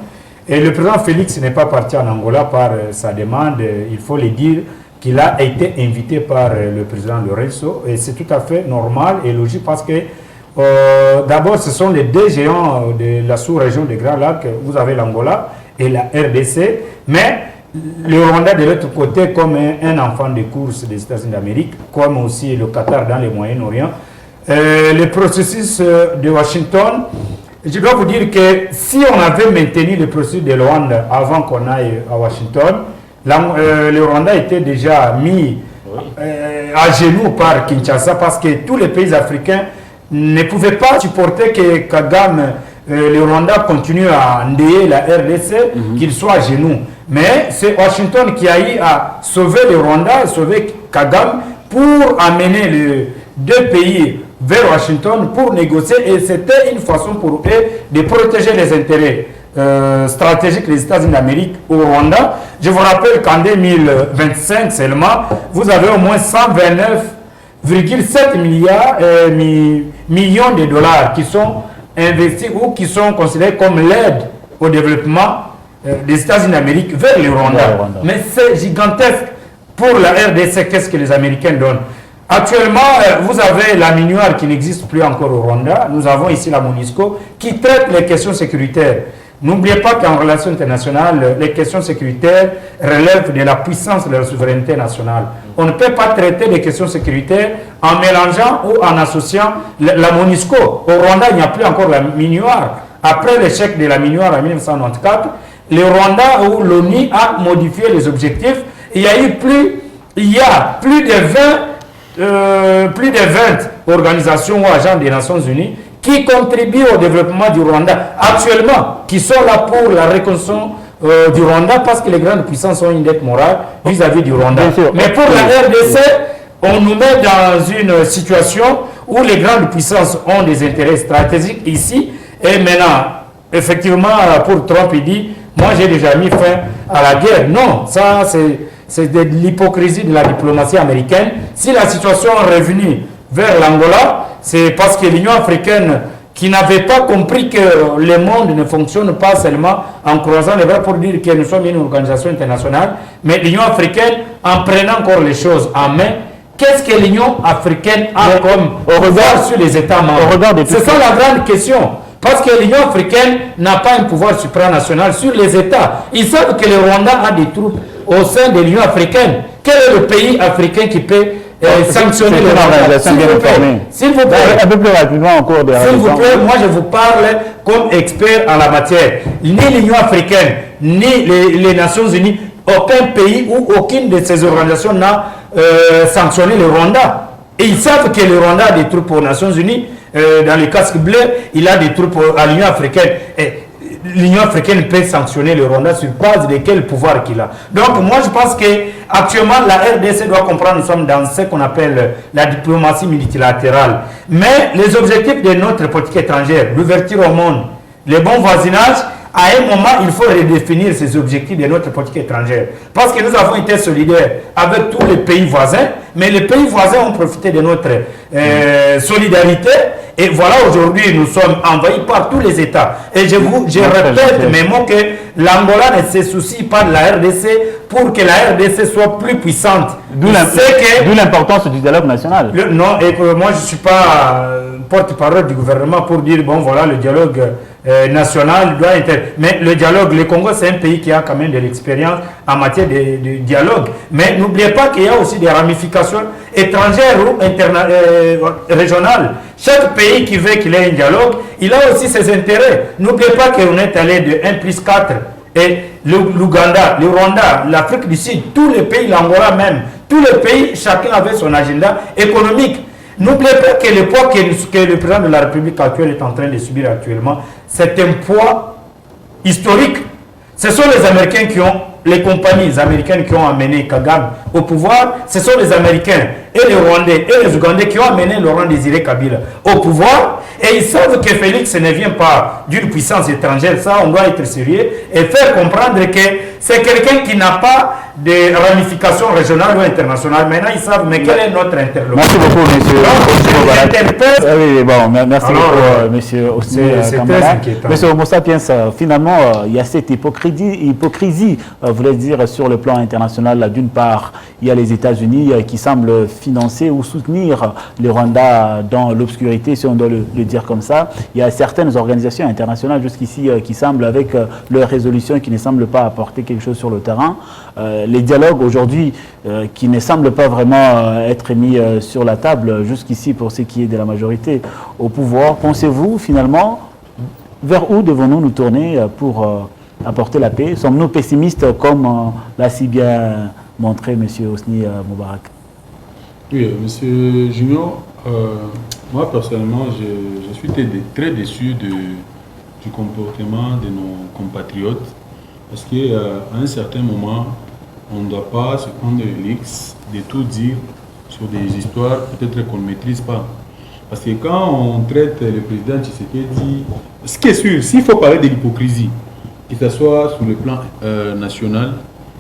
et le président Félix n'est pas parti en Angola par sa demande, il faut le dire, qu'il a été invité par le président Lorenzo, et c'est tout à fait normal et logique parce que d'abord ce sont les deux géants de la sous-région des Grands Lacs, vous avez l'Angola et la RDC, mais le Rwanda de l'autre côté comme un enfant de course des États-Unis d'Amérique, comme aussi le Qatar dans le Moyen-Orient. Le processus de Washington, je dois vous dire que si on avait maintenu le processus de Luanda avant qu'on aille à Washington, le Rwanda était déjà mis à genoux par Kinshasa parce que tous les pays africains ne pouvaient pas supporter que Kagame, le Rwanda continue à endeyer la RDC, qu'il soit à genoux. Mais c'est Washington qui a eu à sauver le Rwanda, sauver Kagame pour amener les deux pays vers Washington pour négocier, et c'était une façon pour eux de protéger les intérêts stratégiques des États-Unis d'Amérique au Rwanda. Je vous rappelle qu'en 2025 seulement, vous avez au moins 129,7 millions de dollars qui sont investis ou qui sont considérés comme l'aide au développement des États-Unis d'Amérique vers le Rwanda. Mais c'est gigantesque. Pour la RDC, qu'est-ce que les Américains donnent? Actuellement, vous avez la MINUAR qui n'existe plus encore au Rwanda. Nous avons ici la MONUSCO qui traite les questions sécuritaires. N'oubliez pas qu'en relation internationale, les questions sécuritaires relèvent de la puissance de la souveraineté nationale. On ne peut pas traiter les questions sécuritaires en mélangeant ou en associant la MONUSCO. Au Rwanda, il n'y a plus encore la MINUAR. Après l'échec de la MINUAR en 1994, le Rwanda où l'ONU a modifié les objectifs. Il y a plus de 20 organisations ou agents des Nations Unies qui contribuent au développement du Rwanda actuellement, qui sont là pour la reconstruction du Rwanda parce que les grandes puissances ont une dette morale vis-à-vis du Rwanda. Mais pour la RDC, on nous met dans une situation où les grandes puissances ont des intérêts stratégiques ici, et maintenant, effectivement, pour Trump, il dit, moi j'ai déjà mis fin à la guerre. Non, ça c'est de l'hypocrisie de la diplomatie américaine. Si la situation est revenue vers l'Angola, c'est parce que l'Union africaine, qui n'avait pas compris que le monde ne fonctionne pas seulement en croisant les bras pour dire que nous sommes une organisation internationale, mais l'Union africaine, en prenant encore les choses en main, qu'est-ce que l'Union africaine a comme pouvoir sur les États membres? C'est ça la grande question. Parce que l'Union africaine n'a pas un pouvoir supranational sur les États. Ils savent que le Rwanda a des troupes au sein de l'Union africaine. Quel est le pays africain qui peut sanctionner le Rwanda? S'il vous plaît, un peu plus rapidement en cours de s'il vous plaît, moi je vous parle comme expert en la matière. Ni l'Union africaine, ni les Nations Unies, aucun pays ou aucune de ces organisations n'a sanctionné le Rwanda. Et ils savent que le Rwanda a des troupes aux Nations Unies. Dans les casques bleus, il a des troupes à l'Union africaine. Et l'Union africaine peut sanctionner le Rwanda sur base de quel pouvoir qu'il a. Donc moi je pense qu'actuellement la RDC doit comprendre, nous sommes dans ce qu'on appelle la diplomatie multilatérale. Mais les objectifs de notre politique étrangère, l'ouverture au monde, le bon voisinage, à un moment, il faut redéfinir ces objectifs de notre politique étrangère. Parce que nous avons été solidaires avec tous les pays voisins, mais les pays voisins ont profité de notre solidarité. Et voilà, aujourd'hui, nous sommes envahis par tous les États. Et je répète mes mots que l'Angola ne se soucie pas de la RDC pour que la RDC soit plus puissante. D'où l'importance du dialogue national. Non, et moi, je ne suis pas porte-parole du gouvernement pour dire, bon, voilà, le dialogue national doit être... Mais le dialogue, le Congo, c'est un pays qui a quand même de l'expérience en matière de dialogue. Mais n'oubliez pas qu'il y a aussi des ramifications étrangères ou régionales. Chaque pays qui veut qu'il ait un dialogue, il a aussi ses intérêts. N'oubliez pas qu'on est allé de 1+4 et l'Ouganda, le Rwanda, l'Afrique du Sud, tous les pays, l'Angola même, tous les pays, chacun avait son agenda économique. N'oubliez pas que le poids que le président de la République actuelle est en train de subir actuellement, c'est un poids historique. Ce sont les Américains les compagnies américaines qui ont amené Kagame au pouvoir. Ce sont les Américains et les Rwandais et les Ougandais qui ont amené Laurent Désiré Kabila au pouvoir. Et ils savent que Félix ne vient pas d'une puissance étrangère. Ça, on doit être sérieux et faire comprendre que c'est quelqu'un qui n'a pas de ramifications régionales ou internationales. Maintenant, ils savent, mais quel est notre interlocuteur? Merci beaucoup, monsieur. Oui, bon, merci beaucoup, monsieur Ossé Kamara. Monsieur Homo Sapiens, finalement, il y a cette hypocrisie, voulais dire, sur le plan international. D'une part, il y a les États-Unis qui semblent financer ou soutenir le Rwanda dans l'obscurité, si on doit le dire comme ça. Il y a certaines organisations internationales jusqu'ici qui semblent, avec leurs résolutions, qui ne semblent pas apporter quelque chose sur le terrain. Les dialogues aujourd'hui qui ne semblent pas vraiment être mis sur la table jusqu'ici pour ce qui est de la majorité au pouvoir. Pensez-vous finalement vers où devons-nous nous tourner pour apporter la paix? Sommes-nous pessimistes comme l'a si bien montré M. Hosni Moubarak? Oui, M. Junior, moi personnellement je suis très déçu du comportement de nos compatriotes parce qu'à un certain moment, on ne doit pas se prendre le luxe de tout dire sur des histoires peut-être qu'on ne maîtrise pas. Parce que quand on traite le président Tshisekedi, ce qui est sûr, s'il faut parler de l'hypocrisie, que ce soit sur le plan national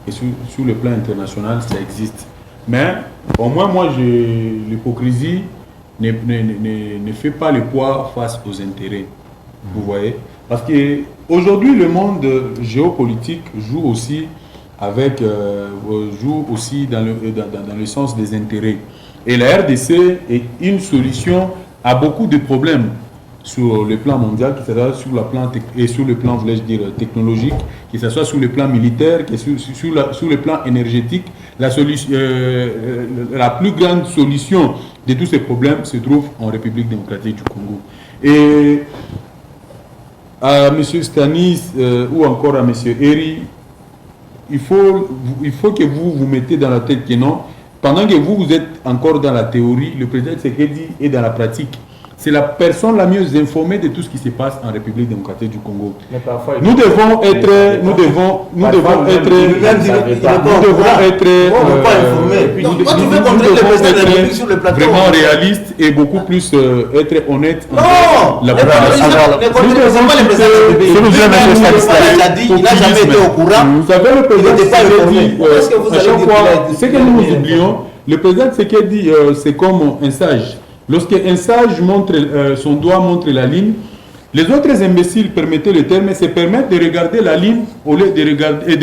et sur le plan international, ça existe. Mais au moins, l'hypocrisie ne fait pas le poids face aux intérêts. Vous voyez? Parce qu'aujourd'hui, le monde géopolitique joue aussi dans le sens des intérêts. Et la RDC est une solution à beaucoup de problèmes sur le plan mondial, que ce soit sur le plan, voulais-je dire, technologique, que ce soit sur le plan militaire, que sur le plan énergétique. La plus grande solution de tous ces problèmes se trouve en République démocratique du Congo. Et à M. Stanis ou encore à M. Eri, il faut que vous mettez dans la tête que non, pendant que vous êtes encore dans la théorie, le président Tshisekedi est dans la pratique. C'est la personne la mieux informée de tout ce qui se passe en République démocratique du Congo. Nous devons être vraiment réalistes et beaucoup plus être honnêtes. Non, il n'a jamais été au courant. Vous savez, le président Tshisekedi, à chaque fois, ce que nous oublions, le président Tshisekedi, c'est comme un sage. Lorsqu'un sage montre son doigt montre la ligne, les autres imbéciles, permettez le terme, se permettent de regarder la ligne au lieu de regarder,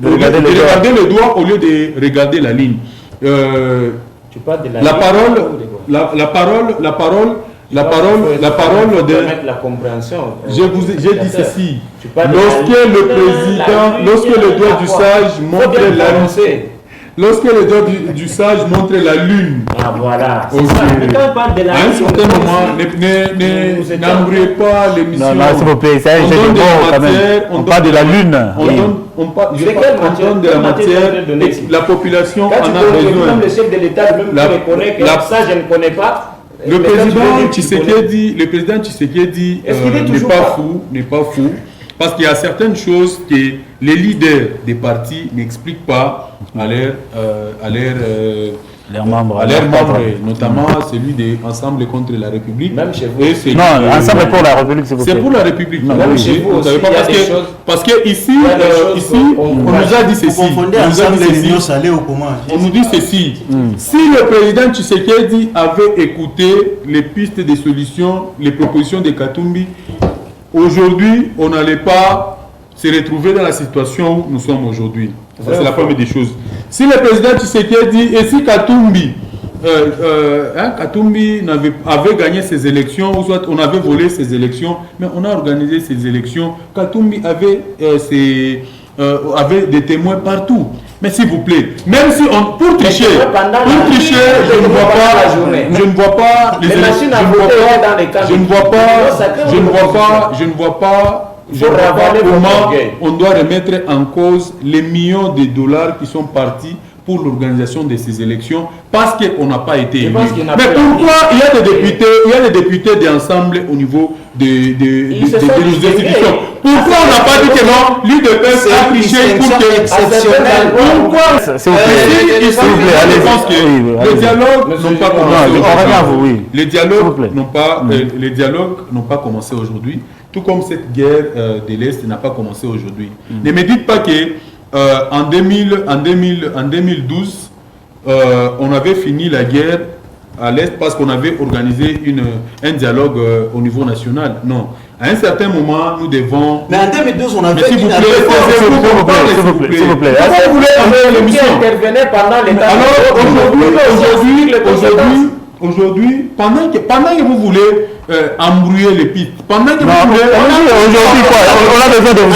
regarder le doigt au lieu de regarder la ligne. Tu parles de la parole de la compréhension. J'ai dit ceci. Lorsque le doigt du sage montre la ligne. Lorsque le doigt du sage montre la lune, voilà. À un certain moment, n'embrouillez pas l'émission. Non, s'il vous plaît, ça, on parle de la lune. On donne de la matière, la population en a besoin. Même le chef de l'État reconnaît que ça, je ne connais pas. Le président Tshisekedi n'est pas fou. Parce qu'il y a certaines choses que les leaders des partis n'expliquent pas à leurs membres, à leurs membres, notamment celui de Ensemble contre la République. Même chez vous. Non, Ensemble pour la République, s'il vous plaît. C'est pour la République. Non, même oui, chez vous Vous savez aussi, pas il y a des choses. parce que ici, on nous a dit ceci. Vous confondez On nous a ensemble dit les ceci. unions salées ou comment? On nous dit ceci. Si le président Tshisekedi avait écouté les pistes de solutions, les propositions de Katumbi, aujourd'hui, on n'allait pas se retrouver dans la situation où nous sommes aujourd'hui. Ça, c'est la première des choses. Si le président Tshisekedi et si Katumbi, Katumbi avait gagné ses élections, ou soit on avait volé ses élections, mais on a organisé ces élections. Katumbi avait, avait des témoins partout. Mais s'il vous plaît, même si on pour tricher, je ne vois pas comment on doit remettre en cause les millions de dollars qui sont partis pour l'organisation de ces élections parce qu'on n'a pas été élu. Mais pourquoi il y a des députés d'ensemble au niveau de nos institutions? Pourquoi on n'a pas dit que non, l'UDPS a triché pour que... Pourquoi? S'il vous plaît, Je pense que les dialogues n'ont pas commencé. Les dialogues n'ont pas commencé aujourd'hui, tout comme cette guerre de l'Est n'a pas commencé aujourd'hui. Ne me dites pas que en 2012, on avait fini la guerre à l'Est parce qu'on avait organisé un dialogue au niveau national. Non. À un certain moment, nous devons... Mais en 2012, on avait... S'il vous plaît, s'il vous plaît. Vous voulez enlever l'émission? Pendant les temps. Alors, aujourd'hui, pendant que vous voulez embrouiller les pistes, pendant que vous voulez... Aujourd'hui, quoi? On a besoin de vous.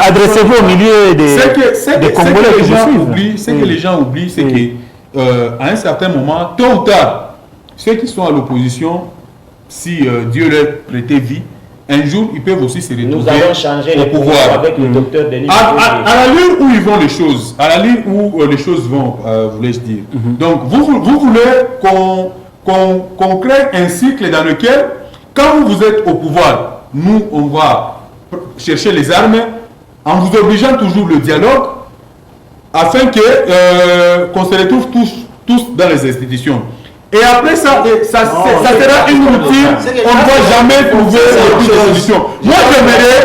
Adressez-vous au milieu des Congolais qui vous suivent. Ce que les gens oublient, c'est qu'à un certain moment, tôt ou tard, ceux qui sont à l'opposition, si Dieu leur prêtait vie, un jour, ils peuvent aussi se retrouver Nous allons changer au pouvoir. Avec le docteur Denis. À l'allure où ils vont les choses, à l'allure où les choses vont, voulais-je dire. Donc, vous voulez qu'on crée un cycle dans lequel, quand vous êtes au pouvoir, nous, on va chercher les armes en vous obligeant toujours le dialogue afin qu'on se retrouve tous dans les institutions. Et après ça, ça sera une routine, on ne va jamais trouver une solution. Moi, j'aimerais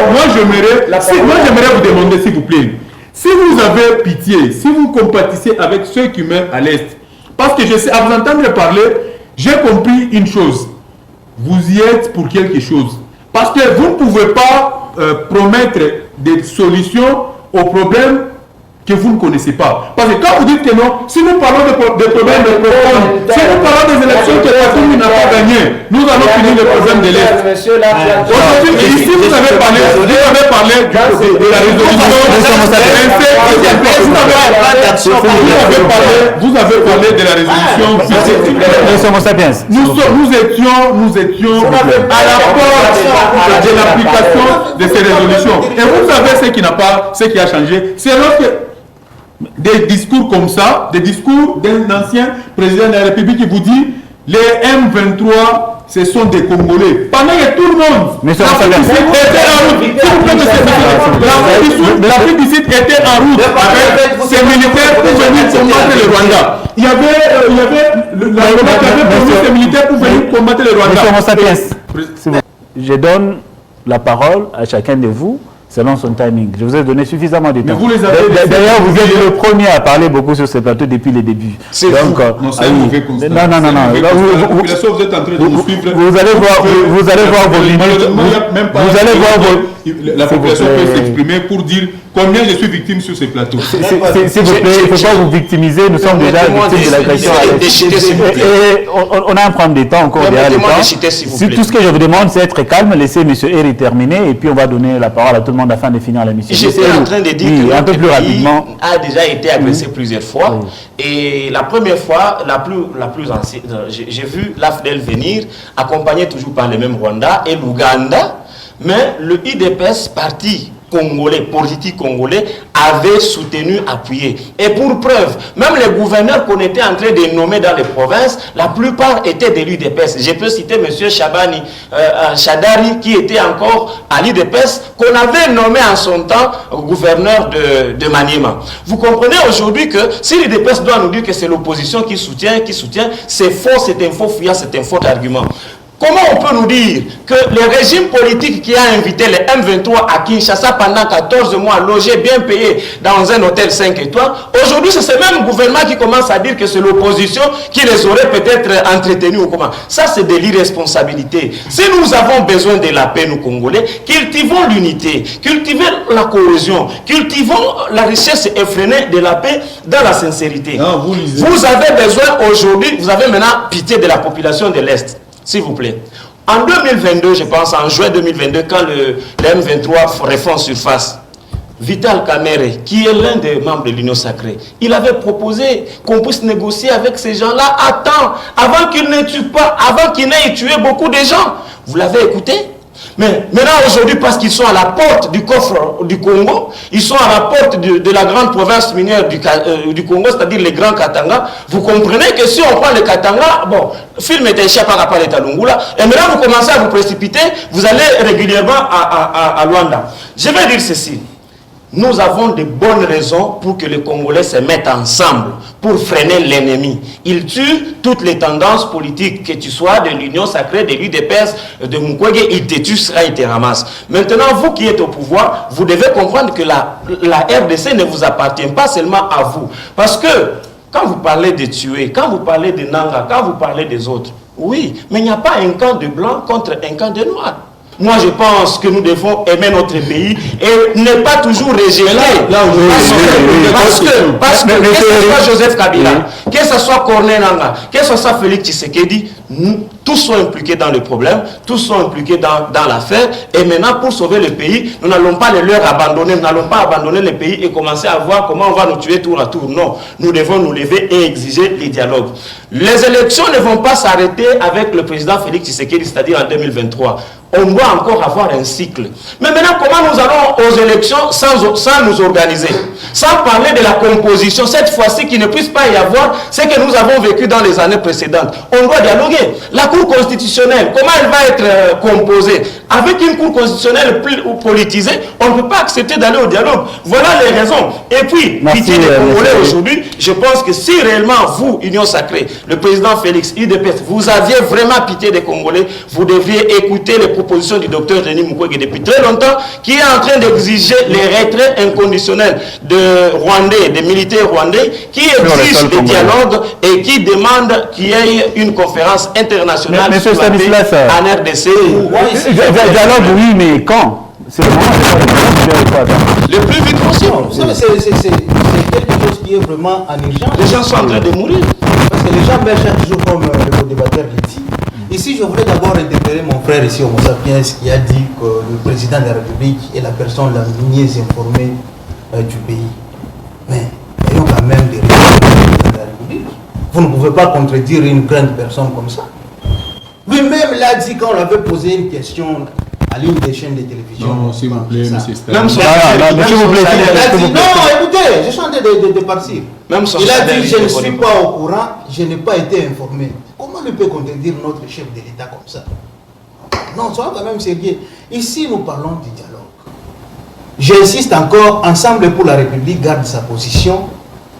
vous demander, s'il vous plaît, si vous avez pitié, si vous compatissez avec ceux qui meurent à l'Est, parce que je sais, à vous entendre parler, j'ai compris une chose, vous y êtes pour quelque chose. Parce que vous ne pouvez pas promettre des solutions aux problèmes que vous ne connaissez pas. Parce que quand vous dites que non, si nous parlons des problèmes de profonds, si nous parlons des élections que Katumbi n'a pas gagnées, nous allons finir le problème de l'Est. Aujourd'hui, ici, vous avez parlé de la résolution. Vous avez parlé de la résolution. Nous étions à la porte de l'application de ces résolutions. Et vous savez ce qui a changé. C'est lorsque des discours comme ça, des discours d'un ancien président de la République qui vous dit les M23 ce sont des Congolais. Pendant que tout le monde, l'Afrique du Sud était en route avec ses militaires pour venir combattre le Rwanda. Il y avait la Rwanda qui avait promis ses militaires pour venir combattre le Rwanda. Je donne la parole à chacun de vous selon son timing. Je vous ai donné suffisamment de temps. D'ailleurs, vous êtes le premier à parler beaucoup sur ce plateau depuis le début. C'est donc non, c'est un mauvais constat. Non. La population, vous êtes en train de nous suivre. Vous allez voir vos minutes. Vous allez voir vos... La population peut s'exprimer pour dire combien je suis victime sur ces plateaux. S'il vous plaît, il ne faut pas vous victimiser. Nous sommes déjà victimes de l'agression. Et on a un problème de temps encore derrière le temps. Tout ce que je vous demande, c'est être calme, laisser M. Eri terminer et puis on va donner la parole à tout le monde afin de finir la mission. J'étais en train de dire que un peu plus rapidement a déjà été agressé plusieurs fois. Et la première fois, la plus ancienne, j'ai vu l'AFDEL venir, accompagné toujours par les mêmes Rwandais et l'Ouganda. Mais le IDPS parti congolais, politiques congolais, avaient soutenu, appuyé. Et pour preuve, même les gouverneurs qu'on était en train de nommer dans les provinces, la plupart étaient de l'UDPS. Je peux citer M. Chadari, qui était encore à l'UDPS, qu'on avait nommé en son temps gouverneur de Maniema. Vous comprenez aujourd'hui que si l'UDPS doit nous dire que c'est l'opposition qui soutient, c'est faux, c'est un faux fuyant, c'est un faux argument. Comment on peut nous dire que le régime politique qui a invité les M23 à Kinshasa pendant 14 mois, logés, bien payés dans un hôtel 5 étoiles, aujourd'hui c'est ce même gouvernement qui commence à dire que c'est l'opposition qui les aurait peut-être entretenus ou comment? Ça c'est de l'irresponsabilité. Si nous avons besoin de la paix, nous Congolais, cultivons l'unité, cultivons la cohésion, cultivons la richesse effrénée de la paix dans la sincérité. Non, vous avez besoin aujourd'hui, vous avez maintenant pitié de la population de l'Est. S'il vous plaît. En 2022, je pense, en juin 2022, quand le M23 refont surface, Vital Kamerhe, qui est l'un des membres de l'Union Sacrée, il avait proposé qu'on puisse négocier avec ces gens-là à temps, avant qu'ils ne tuent pas, avant qu'ils n'aient tué beaucoup de gens. Vous l'avez écouté? Mais maintenant, aujourd'hui, parce qu'ils sont à la porte du coffre du Congo, ils sont à la porte de la grande province minière du Congo, c'est-à-dire les grands Katanga, vous comprenez que si on prend les Katanga, bon, le film était échappé à la Lungula, et maintenant vous commencez à vous précipiter, vous allez régulièrement à Luanda. Je vais dire ceci. Nous avons de bonnes raisons pour que les Congolais se mettent ensemble pour freiner l'ennemi. Il tue toutes les tendances politiques, que tu sois de l'Union Sacrée, de l'UDPS, de Mukwege, il te tue, il te ramasse. Maintenant, vous qui êtes au pouvoir, vous devez comprendre que la RDC ne vous appartient pas seulement à vous. Parce que quand vous parlez de tuer, quand vous parlez de Nanga, quand vous parlez des autres, oui, mais il n'y a pas un camp de blanc contre un camp de noirs. Moi, je pense que nous devons aimer notre pays et ne pas toujours rejeter. Parce que que ce soit Joseph Kabila, que ce soit Corneille Nangaa, que ce soit Félix Tshisekedi, tous sont impliqués dans le problème, tous sont impliqués dans l'affaire. Et maintenant, pour sauver le pays, nous n'allons pas les leur abandonner, nous n'allons pas abandonner le pays et commencer à voir comment on va nous tuer tour à tour. Non, nous devons nous lever et exiger les dialogues. Les élections ne vont pas s'arrêter avec le président Félix Tshisekedi, c'est-à-dire en 2023. On doit encore avoir un cycle. Mais maintenant, comment nous allons aux élections sans nous organiser? Sans parler de la composition, cette fois-ci, qu'il ne puisse pas y avoir ce que nous avons vécu dans les années précédentes. On doit dialoguer. La Cour constitutionnelle, comment elle va être composée? Avec une Cour constitutionnelle politisée, on ne peut pas accepter d'aller au dialogue. Voilà les raisons. Et puis, pitié des Congolais aujourd'hui, je pense que si réellement vous, Union Sacrée, le président Félix, UDPS, vous aviez vraiment pitié des Congolais, vous devriez écouter les proposition du docteur Denis Mukwege depuis très longtemps, qui est en train d'exiger les retraits inconditionnels de Rwandais, des militaires rwandais, qui exigent des dialogues et qui demandent qu'il y ait une conférence internationale sur la paix en RDC. Dialogue, oui, mais quand? C'est le moment, le plus vite possible. C'est quelque chose qui est vraiment en urgence. Les gens sont en train de mourir. Parce que les gens meurent chaque jour, comme le débatteur l'a dit. Ici, je voulais d'abord interpeller mon frère ici, Homo Sapiens, qui a dit que le président de la République est la personne la mieux informée du pays. Mais ayons quand même des raisons du président de la République. Vous ne pouvez pas contredire une grande personne comme ça. Lui-même l'a dit quand on avait posé une question à l'une des chaînes de télévision. Non, s'il vous plaît, M. Stalin. Non, écoutez, je suis en train de partir. Il a dit, je ne suis pas au courant, je n'ai pas été informé. Comment il peut contredire notre chef de l'État comme ça? Non, soyons quand même sérieux. Ici, nous parlons du dialogue. J'insiste encore, Ensemble pour la République garde sa position,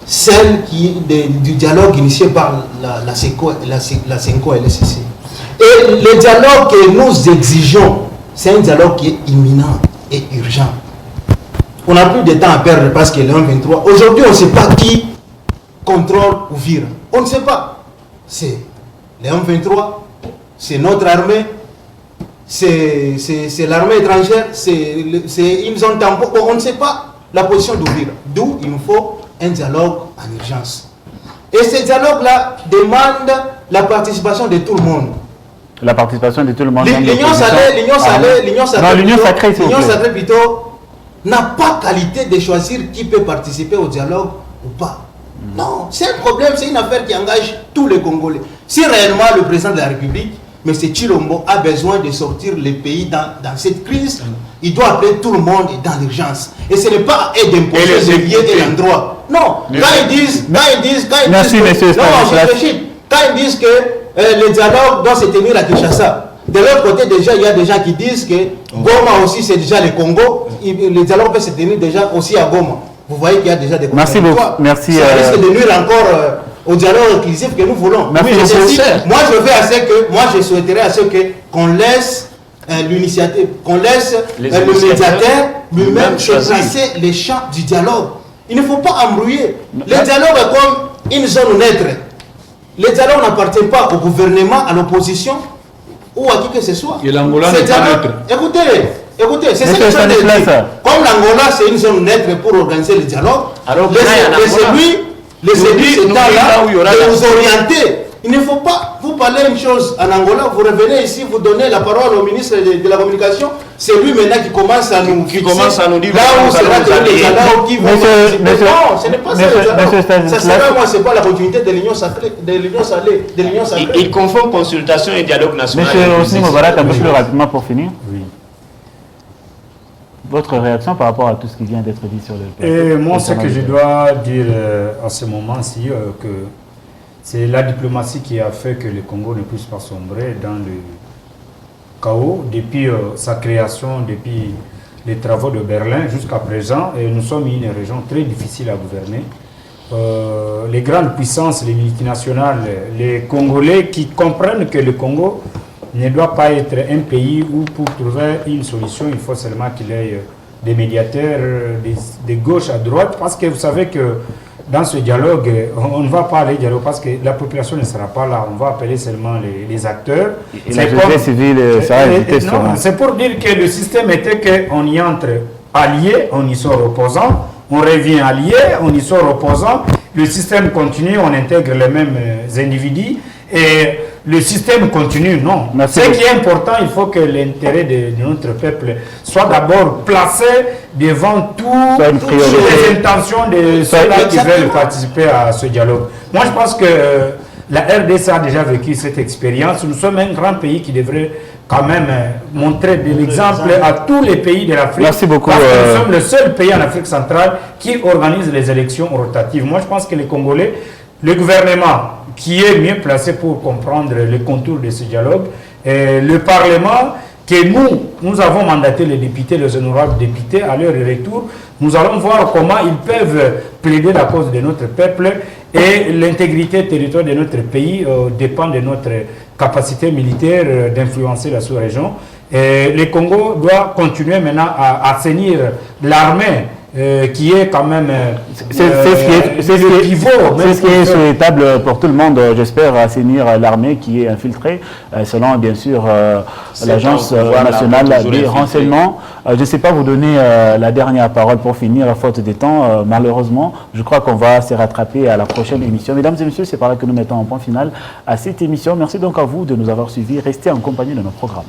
celle du dialogue initié par la CENCO et le CC. Et le dialogue que nous exigeons, c'est un dialogue qui est imminent et urgent. On n'a plus de temps à perdre parce que le 1-23, aujourd'hui, on ne sait pas qui contrôle Uvira. On ne sait pas. C'est le 1-23, c'est notre armée, c'est l'armée étrangère, c'est une zone tampon. On ne sait pas la position d'Uvira. D'où il nous faut un dialogue en urgence. Et ce dialogue-là demande la participation de tout le monde. La participation de tout le monde. L'Union Sacrée plutôt n'a pas qualité de choisir qui peut participer au dialogue ou pas. Non, c'est un problème, c'est une affaire qui engage tous les Congolais. Si réellement le président de la République M. Chilombo a besoin de sortir le pays dans cette crise. Il doit appeler tout le monde dans l'urgence. Et ce n'est pas d'imposer le lieu et l'endroit. Non, quand ils disent que le dialogue doit se tenir à Kinshasa. De l'autre côté, déjà, il y a des gens qui disent que Goma aussi, c'est déjà le Congo. Le dialogue peut se tenir déjà aussi à Goma. Vous voyez qu'il y a déjà des Merci beaucoup. Merci. Ça risque de nuire encore au dialogue inclusif que nous voulons. Merci moi, je souhaiterais à ce qu'on laisse l'initiative, qu'on laisse le médiateur lui-même tracer les champs du dialogue. Il ne faut pas embrouiller. Le dialogue est comme une zone neutre. Le dialogue n'appartient pas au gouvernement, à l'opposition ou à qui que ce soit. Et l'Angola n'est pas neutre. Écoutez, c'est ce que je veux dire. Comme l'Angola, c'est une zone neutre pour organiser le dialogue, laissez-lui cet temps-là de vous orienter. Il ne faut pas vous parler une chose en Angola, vous revenez ici, vous donnez la parole au ministre de la Communication, c'est lui maintenant qui commence à nous dire là où sera le dialogue qui va participer. Non, ce n'est pas ça le dialogue. Ça sera moi, c'est pas la continuité de l'Union sacrée, de l'Union sacrée. Il confond consultation et dialogue national. Monsieur Osni Mobarak, un peu plus rapidement pour finir. Oui. Votre réaction par rapport à tout ce qui vient d'être dit sur le plateau? Moi, ce que je dois dire à ce moment-ci, que c'est la diplomatie qui a fait que le Congo ne puisse pas sombrer dans le chaos depuis sa création, depuis les travaux de Berlin jusqu'à présent. Et nous sommes une région très difficile à gouverner. Les grandes puissances, les multinationales, les Congolais qui comprennent que le Congo ne doit pas être un pays où pour trouver une solution, il faut seulement qu'il y ait des médiateurs de gauche à droite, parce que vous savez que dans ce dialogue, on ne va pas aller dialogue parce que la population ne sera pas là, on va appeler seulement les acteurs. Et la société civile sera invitée. C'est pour dire que le système était qu'on y entre alliés, on y sort opposants, on revient alliés, on y sort opposants, le système continue, on intègre les mêmes individus et le système continue, non. Ce qui est important, il faut que l'intérêt de notre peuple soit d'abord placé devant toutes les intentions de ceux-là qui veulent participer à ce dialogue. Moi, je pense que la RDC a déjà vécu cette expérience. Nous sommes un grand pays qui devrait quand même montrer de l'exemple à tous les pays de l'Afrique. Merci beaucoup. Parce que nous sommes le seul pays en Afrique centrale qui organise les élections rotatives. Moi, je pense que les Congolais, le gouvernement qui est mieux placé pour comprendre les contours de ce dialogue, et le Parlement, que nous avons mandaté les députés, les honorables députés, à leur retour, nous allons voir comment ils peuvent plaider la cause de notre peuple, et l'intégrité territoriale de notre pays dépend de notre capacité militaire d'influencer la sous-région. Le Congo doit continuer maintenant à assainir l'armée qui est quand même c'est ce qui est souhaitable pour tout le monde, j'espère, assainir l'armée qui est infiltrée selon bien sûr l'agence nationale des renseignements. Je ne sais pas vous donner la dernière parole pour finir, faute de temps, malheureusement. Je crois qu'on va se rattraper à la prochaine émission. Mesdames et messieurs, c'est par là que nous mettons un point final à cette émission. Merci donc à vous de nous avoir suivis. Restez en compagnie de nos programmes.